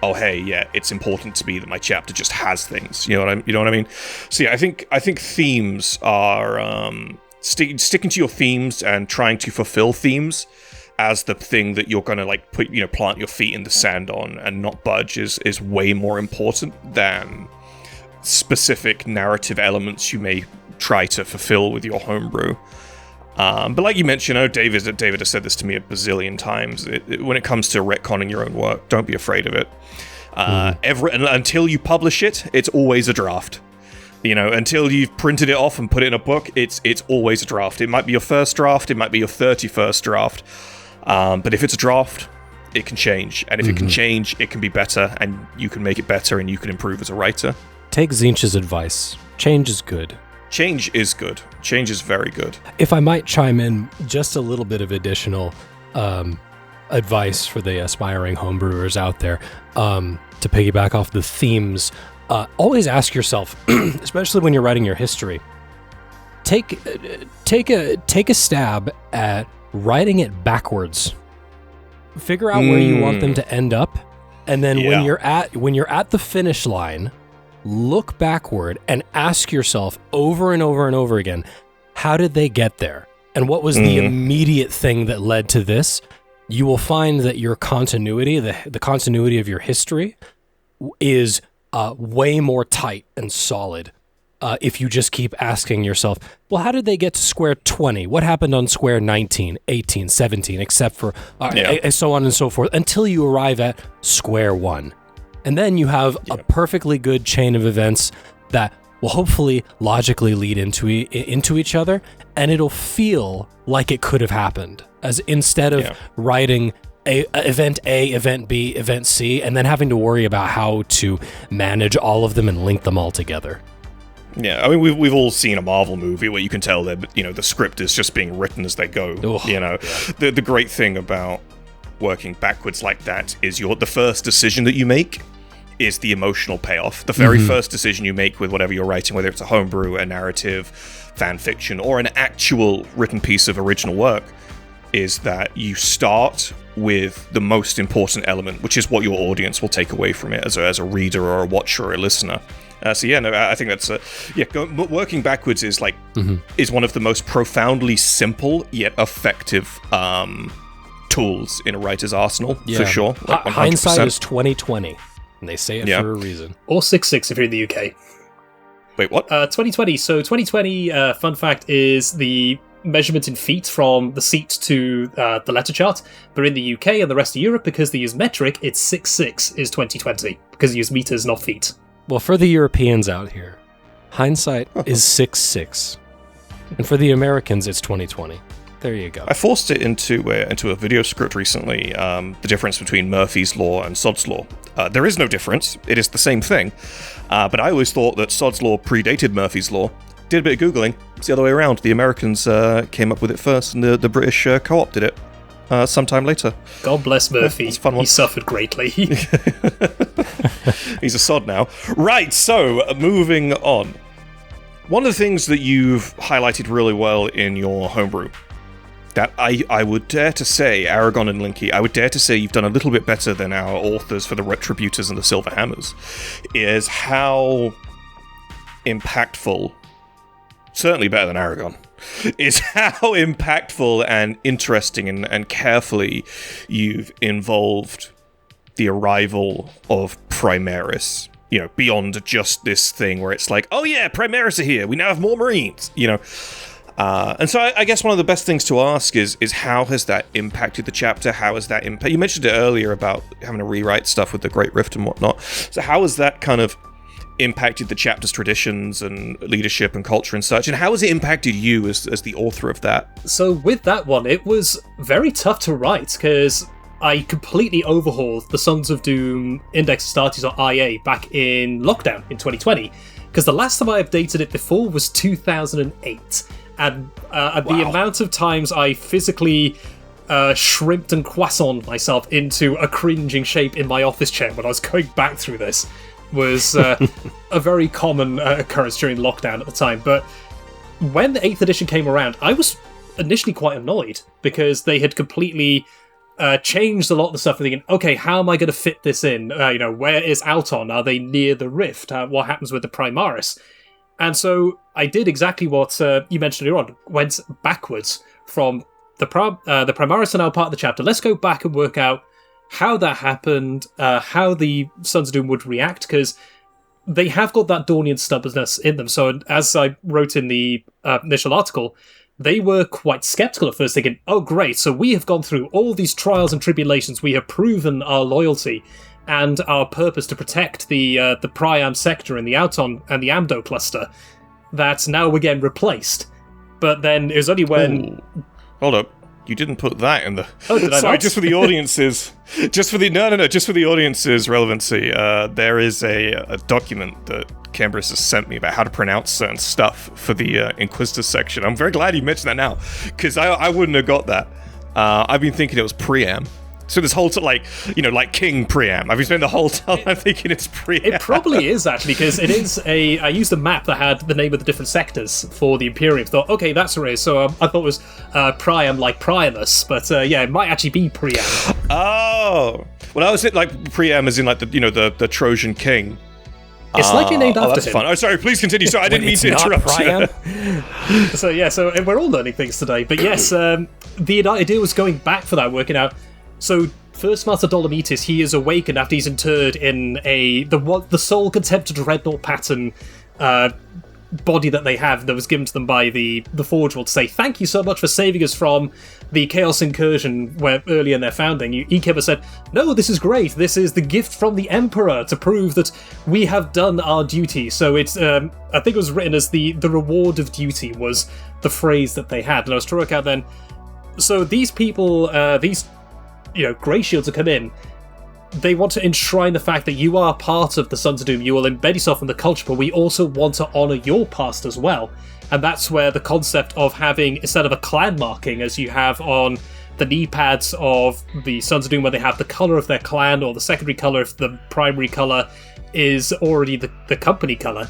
oh hey, yeah, it's important to me that my chapter just has things. You know what I mean? So yeah, I think themes are sticking to your themes and trying to fulfill themes as the thing that you're gonna like plant your feet in the sand on and not budge is way more important than specific narrative elements you may try to fulfill with your homebrew. But like you mentioned, David has said this to me a bazillion times. When it comes to retconning your own work, don't be afraid of it. Until you publish it, it's always a draft. Until you've printed it off and put it in a book, it's always a draft. It might be your first draft, it might be your 31st draft. But if it's a draft, it can change. And if it can change, it can be better, and you can make it better, and you can improve as a writer. Take Zinch's advice. Change is good. Change is good. Change is very good. If I might chime in just a little bit of additional advice for the aspiring homebrewers out there, to piggyback off the themes, always ask yourself, especially when you're writing your history, take a stab at writing it backwards. Figure out where you want them to end up, and then when you're at the finish line, look backward and ask yourself over and over and over again, how did they get there? And what was the immediate thing that led to this? You will find that your continuity, the continuity of your history, is way more tight and solid if you just keep asking yourself, well, how did they get to square 20? What happened on square 19, 18, 17, except for so on and so forth, until you arrive at square 1. And then you have a perfectly good chain of events that will hopefully logically lead into each other, and it'll feel like it could have happened, as instead of writing event A, event B, event C, and then having to worry about how to manage all of them and link them all together. Yeah, I mean, we've all seen a Marvel movie where you can tell that the script is just being written as they go. The great thing about working backwards like that is the first decision that you make is the emotional payoff. The very first decision you make with whatever you're writing, whether it's a homebrew, a narrative, fan fiction, or an actual written piece of original work, is that you start with the most important element, which is what your audience will take away from it as a reader or a watcher or a listener. I think that's working backwards is is one of the most profoundly simple yet effective tools in a writer's arsenal, for sure. Hindsight is 20/20, and they say it for a reason. Or 6/6 if you're in the UK. Wait, what? 2020. So 2020, fun fact, is the measurement in feet from the seat to the letter chart. But in the UK and the rest of Europe, because they use metric, it's 6/6 is 2020, because they use meters, not feet. Well, for the Europeans out here, hindsight is 6/6. And for the Americans, it's 20/20. There you go. I forced it into a video script recently, the difference between Murphy's Law and Sod's Law. There is no difference. It is the same thing. But I always thought that Sod's Law predated Murphy's Law. Did a bit of Googling. It's the other way around. The Americans came up with it first, and the British co-opted it. sometime later. God bless Murphy. It's a fun one. He suffered greatly. He's a sod now. Right, so moving on. One of the things that you've highlighted really well in your homebrew, that I would dare to say, Aragon and Linky, I would dare to say you've done a little bit better than our authors for the Retributors and the Silver Hammers, is how impactful, certainly better than Aragon, is how impactful and interesting and carefully you've involved the arrival of Primaris. You know, beyond just this thing where it's like, oh yeah, Primaris are here, we now have more Marines, you know. And so I guess one of the best things to ask is how has that impacted the chapter? How has that impact? You mentioned it earlier about having to rewrite stuff with the Great Rift and whatnot. So how has that kind of impacted the chapter's traditions and leadership and culture and such? And how has it impacted you as the author of that? So with that one, it was very tough to write because I completely overhauled the Sons of Doom Index Astartes, or IA, back in lockdown in 2020. Because the last time I updated it before was 2008. And the amount of times I physically shrimped and croissant myself into a cringing shape in my office chair when I was going back through this was a very common occurrence during lockdown at the time. But when the 8th edition came around, I was initially quite annoyed because they had completely changed a lot of the stuff. Thinking, okay, how am I going to fit this in? Where is Alton? Are they near the Rift? What happens with the Primaris? And so I did exactly what you mentioned earlier on, went backwards from the Primaris are now part of the chapter. Let's go back and work out how that happened, how the Sons of Doom would react, because they have got that Dornian stubbornness in them. So as I wrote in the initial article, they were quite skeptical at first, thinking, oh great, so we have gone through all these trials and tribulations, we have proven our loyalty and our purpose to protect the Priam sector and the Auton and the Amdo cluster, that now we're getting replaced. But then it was only when... Ooh. Hold up. You didn't put that in the... Oh, did I Sorry, not? just for the audience's... just for the audience's relevancy, there is a document that Cambris has sent me about how to pronounce certain stuff for the Inquisitor section. I'm very glad you mentioned that now, because I wouldn't have got that. I've been thinking it was Priam. So this whole, like King Priam. I've been spending the whole time thinking it's Priam. It probably is, actually, because it is I used a map that had the name of the different sectors for the Imperium. Thought, okay, that's what it is. So I thought it was Priam, like Priamus. But yeah, it might actually be Priam. Oh. Well, I was like Priam as in like the Trojan King. It's likely named after that's him. Fun. Oh, sorry, please continue. Sorry, I didn't mean to interrupt Priam. So we're all learning things today. But yes, the idea was going back for that, working out. So, First Master Dolomitis, he is awakened after he's interred in the sole Contemptor Dreadnought pattern body that they have that was given to them by the Forge World to say, thank you so much for saving us from the Chaos Incursion where early in their founding. Ekiba said, no, this is great. This is the gift from the Emperor to prove that we have done our duty. So it's, I think it was written as the reward of duty was the phrase that they had. And I was trying to work out then, so these people, Grey Shields have come in. They want to enshrine the fact that you are part of the Sons of Doom. You will embed yourself in the culture, but we also want to honour your past as well. And that's where the concept of having, instead of a clan marking, as you have on the knee pads of the Sons of Doom, where they have the colour of their clan, or the secondary colour if the primary colour is already the company colour,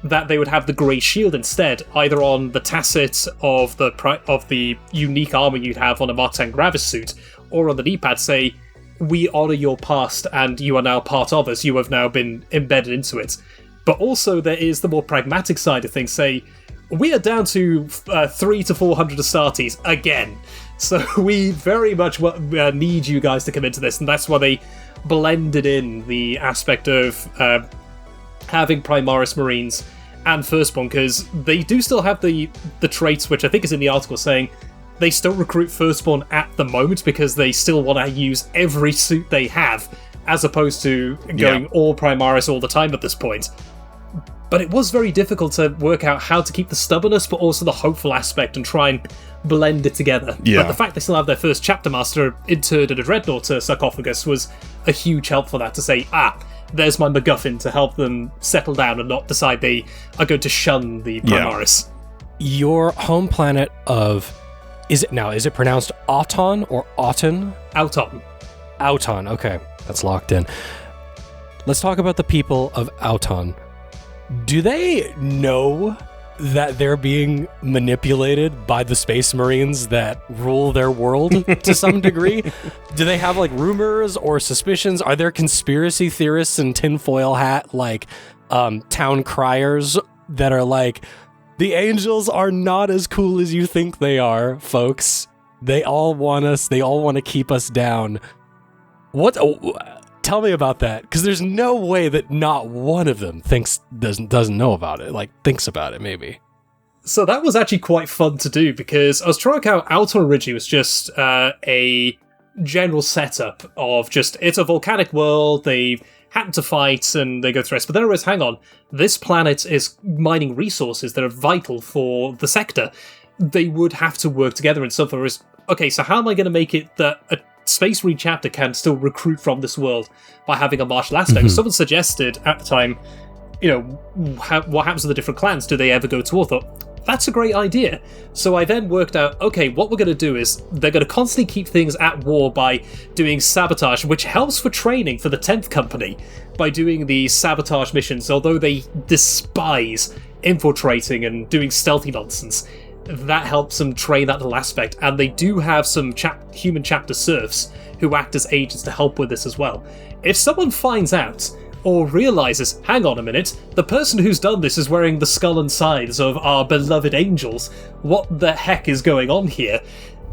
that they would have the Grey Shield instead, either on the tacit of the unique armour you'd have on a Martin Gravis suit, or on the knee pad say, we honour your past and you are now part of us, you have now been embedded into it. But also there is the more pragmatic side of things, say, we are down to 300 to 400 Astartes again, so we very much need you guys to come into this, and that's why they blended in the aspect of having Primaris Marines and Firstborn, because they do still have the traits, which I think is in the article, saying they still recruit Firstborn at the moment because they still want to use every suit they have, as opposed to going all Primaris all the time at this point. But it was very difficult to work out how to keep the stubbornness, but also the hopeful aspect, and try and blend it together. Yeah. But the fact they still have their first chapter master interred in a Dreadnought sarcophagus was a huge help for that, to say, there's my MacGuffin to help them settle down and not decide they are going to shun the Primaris. Your home planet of Is it pronounced Auton or Auton? Auton. Auton, okay. That's locked in. Let's talk about the people of Auton. Do they know that they're being manipulated by the Space Marines that rule their world to some degree? Do they have like rumors or suspicions? Are there conspiracy theorists and tinfoil hat like town criers that are like, the Angels are not as cool as you think they are, folks. They all want us. They all want to keep us down. Tell me about that, because there's no way that not one of them doesn't know about it. Like, thinks about it, maybe. So that was actually quite fun to do, because I was trying to count Auton originally was just a general setup of just, it's a volcanic world, they happen to fight and they go through it. But then I realized, hang on, this planet is mining resources that are vital for the sector. They would have to work together in some way. Okay, so how am I going to make it that a Space Marine chapter can still recruit from this world by having a martial aspect? Mm-hmm. Someone suggested at the time, what happens to the different clans? Do they ever go to war? I thought, that's a great idea. So I then worked out, okay, what we're going to do is they're going to constantly keep things at war by doing sabotage, which helps for training for the 10th Company by doing these sabotage missions, although they despise infiltrating and doing stealthy nonsense. That helps them train that little aspect, and they do have some human chapter serfs who act as agents to help with this as well. If someone finds out or realizes, hang on a minute, the person who's done this is wearing the skull and scythes of our beloved Angels, what the heck is going on here?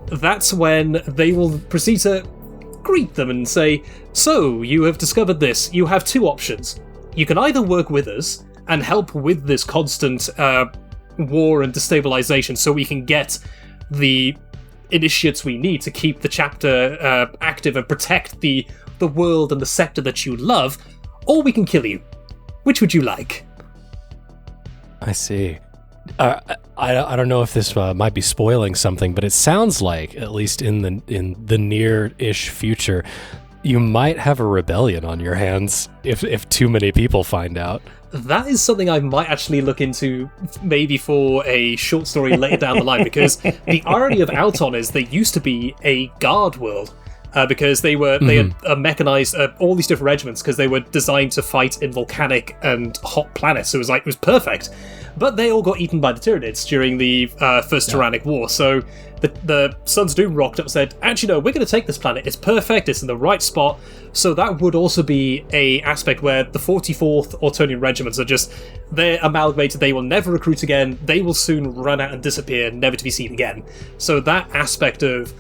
That's when they will proceed to greet them and say, so, you have discovered this. You have two options. You can either work with us and help with this constant war and destabilization so we can get the initiates we need to keep the chapter active and protect the world and the sector that you love, or we can kill you. Which would you like? I see. I don't know if this might be spoiling something, but it sounds like, at least in the near-ish future, you might have a rebellion on your hands if too many people find out. That is something I might actually look into, maybe for a short story later down the line, because the irony of Auton is they used to be a guard world, because they had mechanized all these different regiments because they were designed to fight in volcanic and hot planets. So it was perfect. But they all got eaten by the Tyranids during the First Tyrannic War. So the Sons of Doom rocked up and said, actually, no, we're going to take this planet. It's perfect. It's in the right spot. So that would also be a aspect where the 44th Autonian regiments are they're amalgamated. They will never recruit again. They will soon run out and disappear, never to be seen again. So that aspect of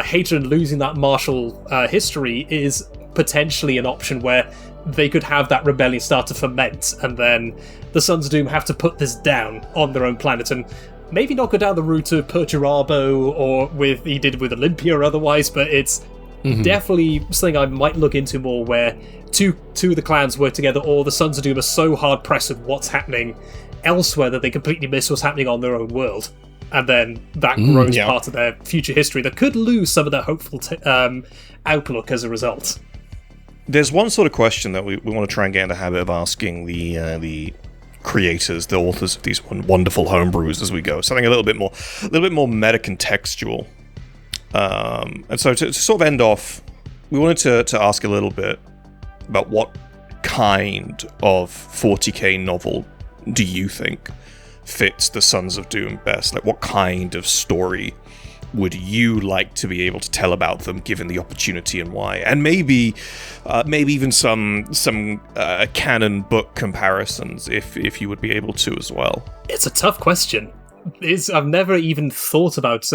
hatred and losing that martial history is potentially an option where they could have that rebellion start to ferment, and then the Sons of Doom have to put this down on their own planet, and maybe not go down the route of Perturabo or he did with Olympia or otherwise, but it's definitely something I might look into more, where two of the clans work together, or the Sons of Doom are so hard pressed with what's happening elsewhere that they completely miss what's happening on their own world. And then that grows part of their future history that could lose some of their hopeful outlook as a result. There's one sort of question that we want to try and get in the habit of asking the creators, the authors of these wonderful homebrews as we go. Something a little bit more meta-contextual. And so to sort of end off, we wanted to ask a little bit about what kind of 40k novel do you think fits the Sons of Doom best? Like, what kind of story would you like to be able to tell about them, given the opportunity, and why? And maybe even some canon book comparisons, if you would be able to as well. It's a tough question. I've never even thought about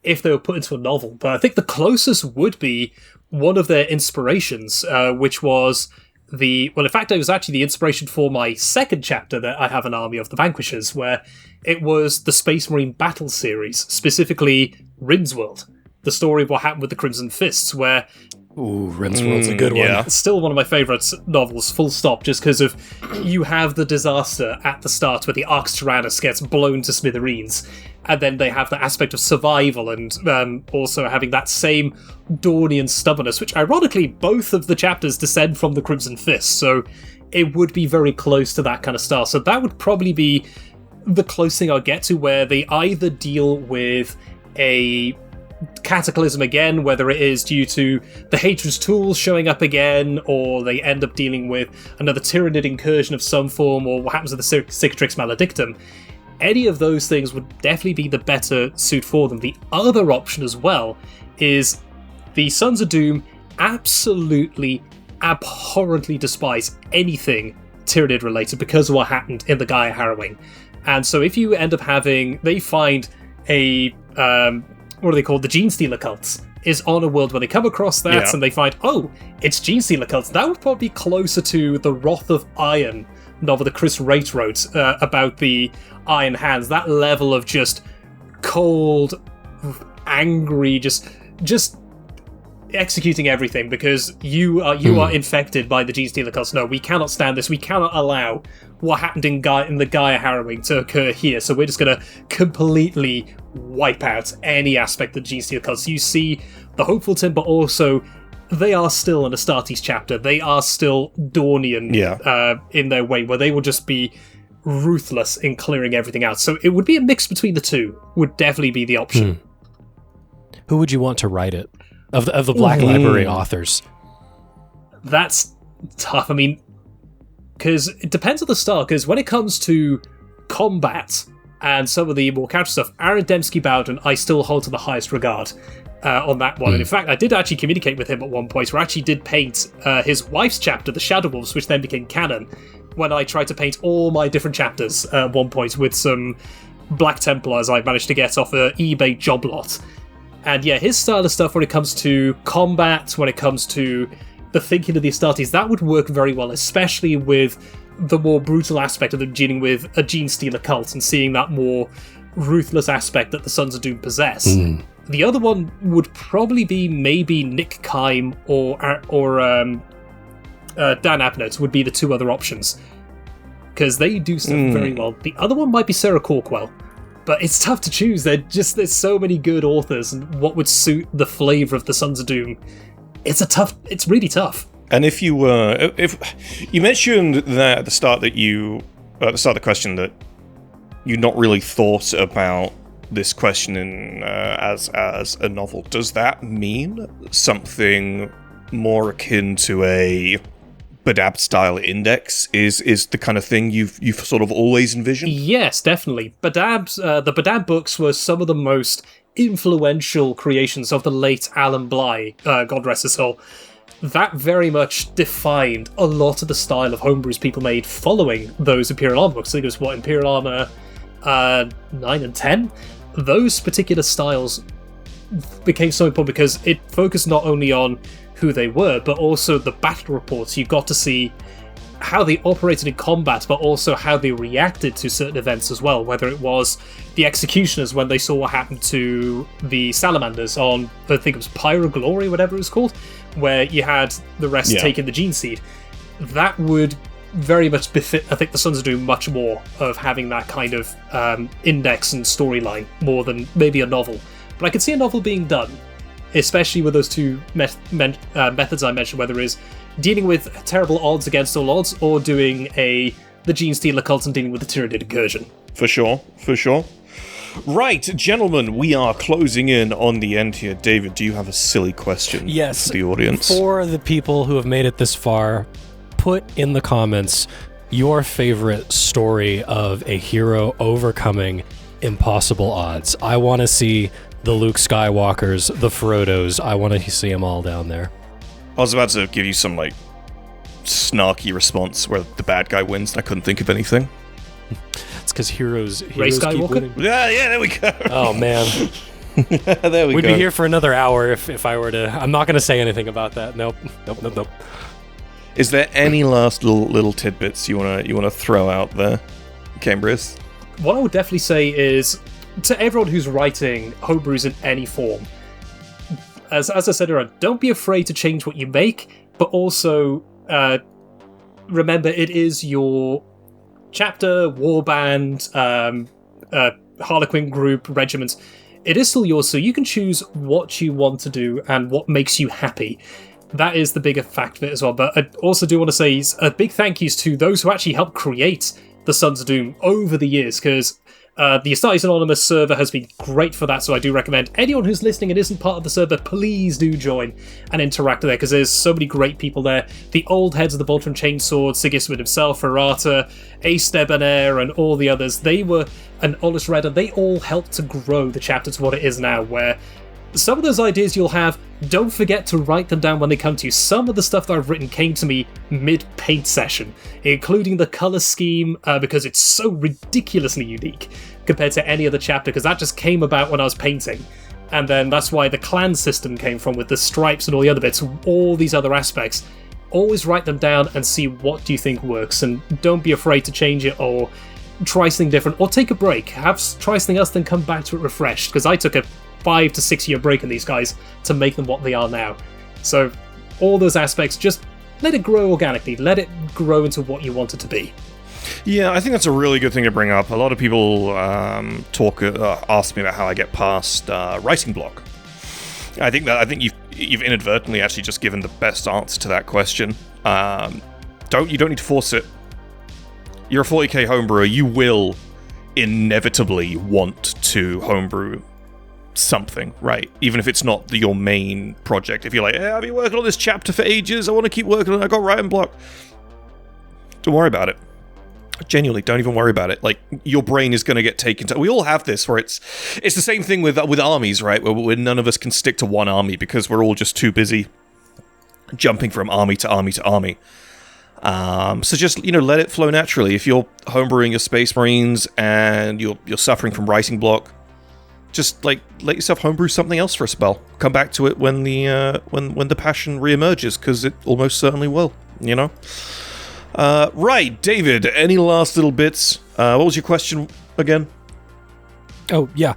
if they were put into a novel, but I think the closest would be one of their inspirations, which was in fact, it was actually the inspiration for my second chapter that I have an army of the Vanquishers, where it was the Space Marine Battle series, specifically Rindsworld, the story of what happened with the Crimson Fists, where... Ooh, Rindsworld's a good one. It's still one of my favourite novels, full stop, just because of you have the disaster at the start where the Arx Tyrannus gets blown to smithereens, and then they have the aspect of survival and also having that same Dornian stubbornness, which ironically both of the chapters descend from the Crimson Fist, so it would be very close to that kind of style. So that would probably be the closest thing I'll get to, where they either deal with a cataclysm again, whether it is due to the Hatred's tools showing up again, or they end up dealing with another Tyranid incursion of some form, or what happens with the Cicatrix Maledictum. Any of those things would definitely be the better suit for them. The other option as well is the Sons of Doom absolutely, abhorrently despise anything Tyranid related because of what happened in the Gaia Harrowing. And so if you end up they find a, what are they called? The Gene Stealer cults is on a world where they come across that and they find, oh, it's Gene Stealer cults. That would probably be closer to the Wrath of Iron novel that Chris Wright wrote about the Iron Hands. That level of just cold, angry, just executing everything because you are infected by the Gene Stealer cults. No, we cannot stand this. We cannot allow what happened in the Gaia Harrowing to occur here. So we're just going to completely wipe out any aspect of the Gene Stealer cults. You see the Hopeful Tim, but also they are still an Astartes chapter. They are still Dornian in their way, where they will just be ruthless in clearing everything out. So it would be a mix between the two. Would definitely be the option. Who would you want to write it? Of the Black Library authors? That's tough. I mean, because it depends on the style. Because when it comes to combat and some of the more character stuff, Aaron Dembski-Bowden, I still hold to the highest regard on that one. And in fact, I did actually communicate with him at one point, where I actually did paint his wife's chapter, The Shadow Wolves, which then became canon, when I tried to paint all my different chapters at one point with some Black Templars I managed to get off an eBay job lot. And yeah, his style of stuff when it comes to combat, when it comes to the thinking of the Astartes, that would work very well, especially with the more brutal aspect of them dealing with a Gene Stealer cult and seeing that more ruthless aspect that the Sons of Doom possess. The other one would probably be maybe Nick Kime or Dan Abnett would be the two other options, because they do stuff very well. The other one might be Sarah Corkwell. But it's tough to choose. There's so many good authors, and what would suit the flavour of the Sons of Doom. It's really tough. And if you mentioned that at the start of the question that you not really thought about this question as a novel, does that mean something more akin to a Badab style index is the kind of thing you've sort of always envisioned? Yes, definitely. The Badab books were some of the most influential creations of the late Alan Bligh, God rest his soul. That very much defined a lot of the style of homebrews people made following those Imperial Armor books. I think it was Imperial Armor 9 and 10? Those particular styles became so important because it focused not only on who they were, but also the battle reports. You got to see how they operated in combat, but also how they reacted to certain events as well, whether it was the executioners when they saw what happened to the salamanders on, I think it was Pyroglory, whatever it was called, where you had the rest taking the gene seed. That would very much befit, I think, the Sons of Doom much more of having that kind of index and storyline more than maybe a novel. But I could see a novel being done, especially with those two methods I mentioned, whether it is dealing with terrible odds against all odds or doing the Gene Stealer cult and dealing with the Tyranid incursion. For sure. Right, gentlemen, we are closing in on the end here. David, do you have a silly question for the audience? For the people who have made it this far, put in the comments your favorite story of a hero overcoming impossible odds. I want to see the Luke Skywalkers, the Frodos. I want to see them all down there. I was about to give you some, snarky response where the bad guy wins, and I couldn't think of anything. It's because heroes Ray keep Skywalker? winning. Yeah, there we go. Oh, man. There we go. We'd be here for another hour if I were to... I'm not going to say anything about that. Nope. Is there any last little tidbits you wanna throw out there, Cambridge? What I would definitely say is, to everyone who's writing homebrews in any form, as I said earlier, don't be afraid to change what you make, but also remember it is your chapter, warband, Harlequin group, regiment. It is still yours, so you can choose what you want to do and what makes you happy. That is the bigger fact of it as well. But I also do want to say a big thank yous to those who actually helped create the Sons of Doom over the years, because The Astartes Anonymous server has been great for that, so I do recommend anyone who's listening and isn't part of the server, please do join and interact there, because there's so many great people there. The old heads of the Boltron Chainsword, Sigismund himself, Ferrata, Ace Debonair, and all the others, and Ollis Redder, they all helped to grow the chapter to what it is now, where some of those ideas you'll have, don't forget to write them down when they come to you. Some of the stuff that I've written came to me mid-paint session, including the colour scheme, because it's so ridiculously unique compared to any other chapter, because that just came about when I was painting. And then that's why the clan system came from, with the stripes and all the other bits, all these other aspects. Always write them down and see what do you think works, and don't be afraid to change it or try something different, or take a break. Try something else, then come back to it refreshed, because I took a 5 to 6 year break in these guys to make them what they are now. So all those aspects, just let it grow organically, let it grow into what you want it to be. Yeah, I think that's a really good thing to bring up. A lot of people ask me about how I get past writing block. I think you've inadvertently actually just given the best answer to that question. You don't need to force it. You're a 40k homebrewer, you will inevitably want to homebrew something, right? Even if it's not your main project. If you're like, I've been working on this chapter for ages, I want to keep working on it, I got writing block. Don't worry about it. Genuinely, don't even worry about it. Like, your brain is going to get taken to... We all have this, where it's the same thing with armies, right? Where none of us can stick to one army because we're all just too busy jumping from army to army to army. So just, let it flow naturally. If you're homebrewing your Space Marines and you're suffering from writing block, just let yourself homebrew something else for a spell. Come back to it when the passion reemerges, because it almost certainly will. Right, David. Any last little bits? What was your question again? Oh yeah,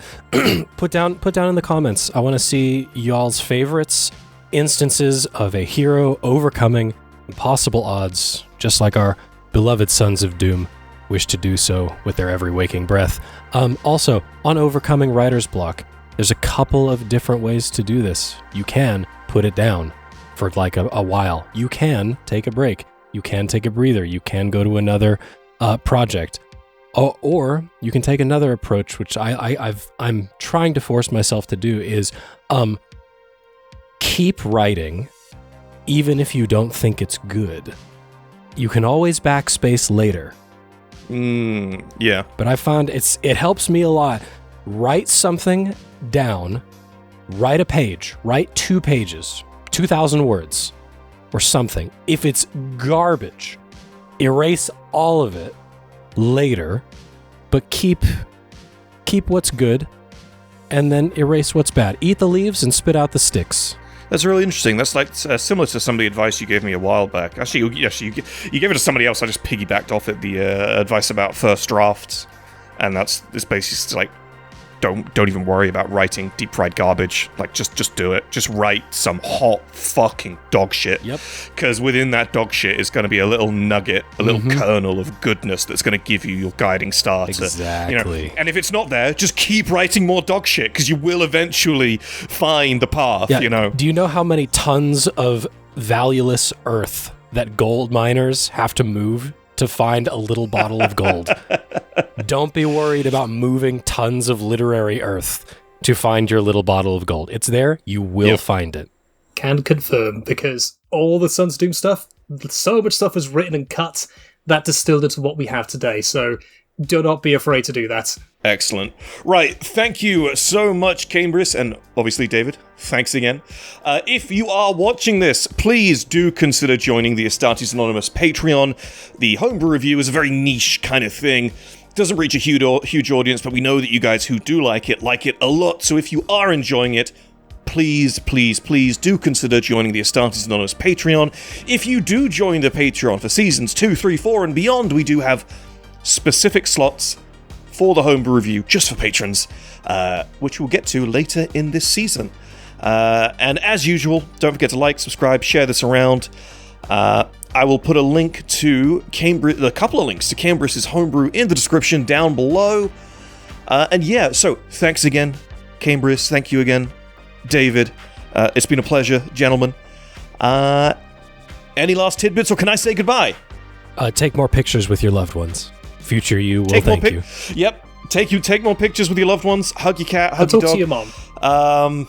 put down in the comments. I want to see y'all's favorites, instances of a hero overcoming impossible odds, just like our beloved Sons of Doom wish to do so with their every waking breath. Also, on overcoming writer's block, there's a couple of different ways to do this. You can put it down for like a while. You can take a break. You can take a breather. You can go to another project. Or you can take another approach, which I'm trying to force myself to do, is keep writing even if you don't think it's good. You can always backspace later. Yeah. But I found it helps me a lot. Write something down, write a page, write 2 pages, 2,000 words, or something. If it's garbage, erase all of it later, but keep what's good, and then erase what's bad. Eat the leaves and spit out the sticks. That's really interesting. That's like similar to some of the advice you gave me a while back. Actually, you gave it to somebody else. I just piggybacked off it. The advice about first drafts, and it's basically like, don't even worry about writing deep fried garbage. Like, just do it. Just write some hot fucking dog shit. Yep. Because within that dog shit is going to be a little nugget, a little kernel of goodness that's going to give you your guiding star. Exactly. And if it's not there, just keep writing more dog shit, because you will eventually find the path. Yeah. Do you know how many tons of valueless earth that gold miners have to move to find a little bottle of gold? Don't be worried about moving tons of literary earth to find your little bottle of gold. It's there. You will find it. Can confirm, because all the Sons of Doom stuff, so much stuff was written and cut that distilled into what we have today. So do not be afraid to do that. Excellent. Right, thank you so much, Cambris, and obviously David, thanks again. If you are watching this, please do consider joining the Astartes Anonymous Patreon. The Homebrew Review is a very niche kind of thing. It doesn't reach a huge audience, but we know that you guys who do like it a lot, so if you are enjoying it, please do consider joining the Astartes Anonymous Patreon. If you do join the Patreon for Seasons 2, 3, 4, and beyond, we do have specific slots for the Homebrew Review just for patrons, which we'll get to later in this season. And as usual, don't forget to like, subscribe, share this around. I will put a link to a couple of links to Cambris's Homebrew in the description down below. So thanks again, Cambris. Thank you again, David. It's been a pleasure, gentlemen. Any last tidbits, or can I say goodbye? Take more pictures with your loved ones. Future you will thank you. Yep. take more pictures with your loved ones. Hug your cat. Hug Talk your dog. to your mom.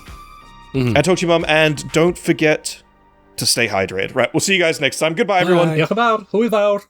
And talk to your mum. And don't forget to stay hydrated. Right. We'll see you guys next time. Goodbye, everyone. Jagebaar, goeiedag.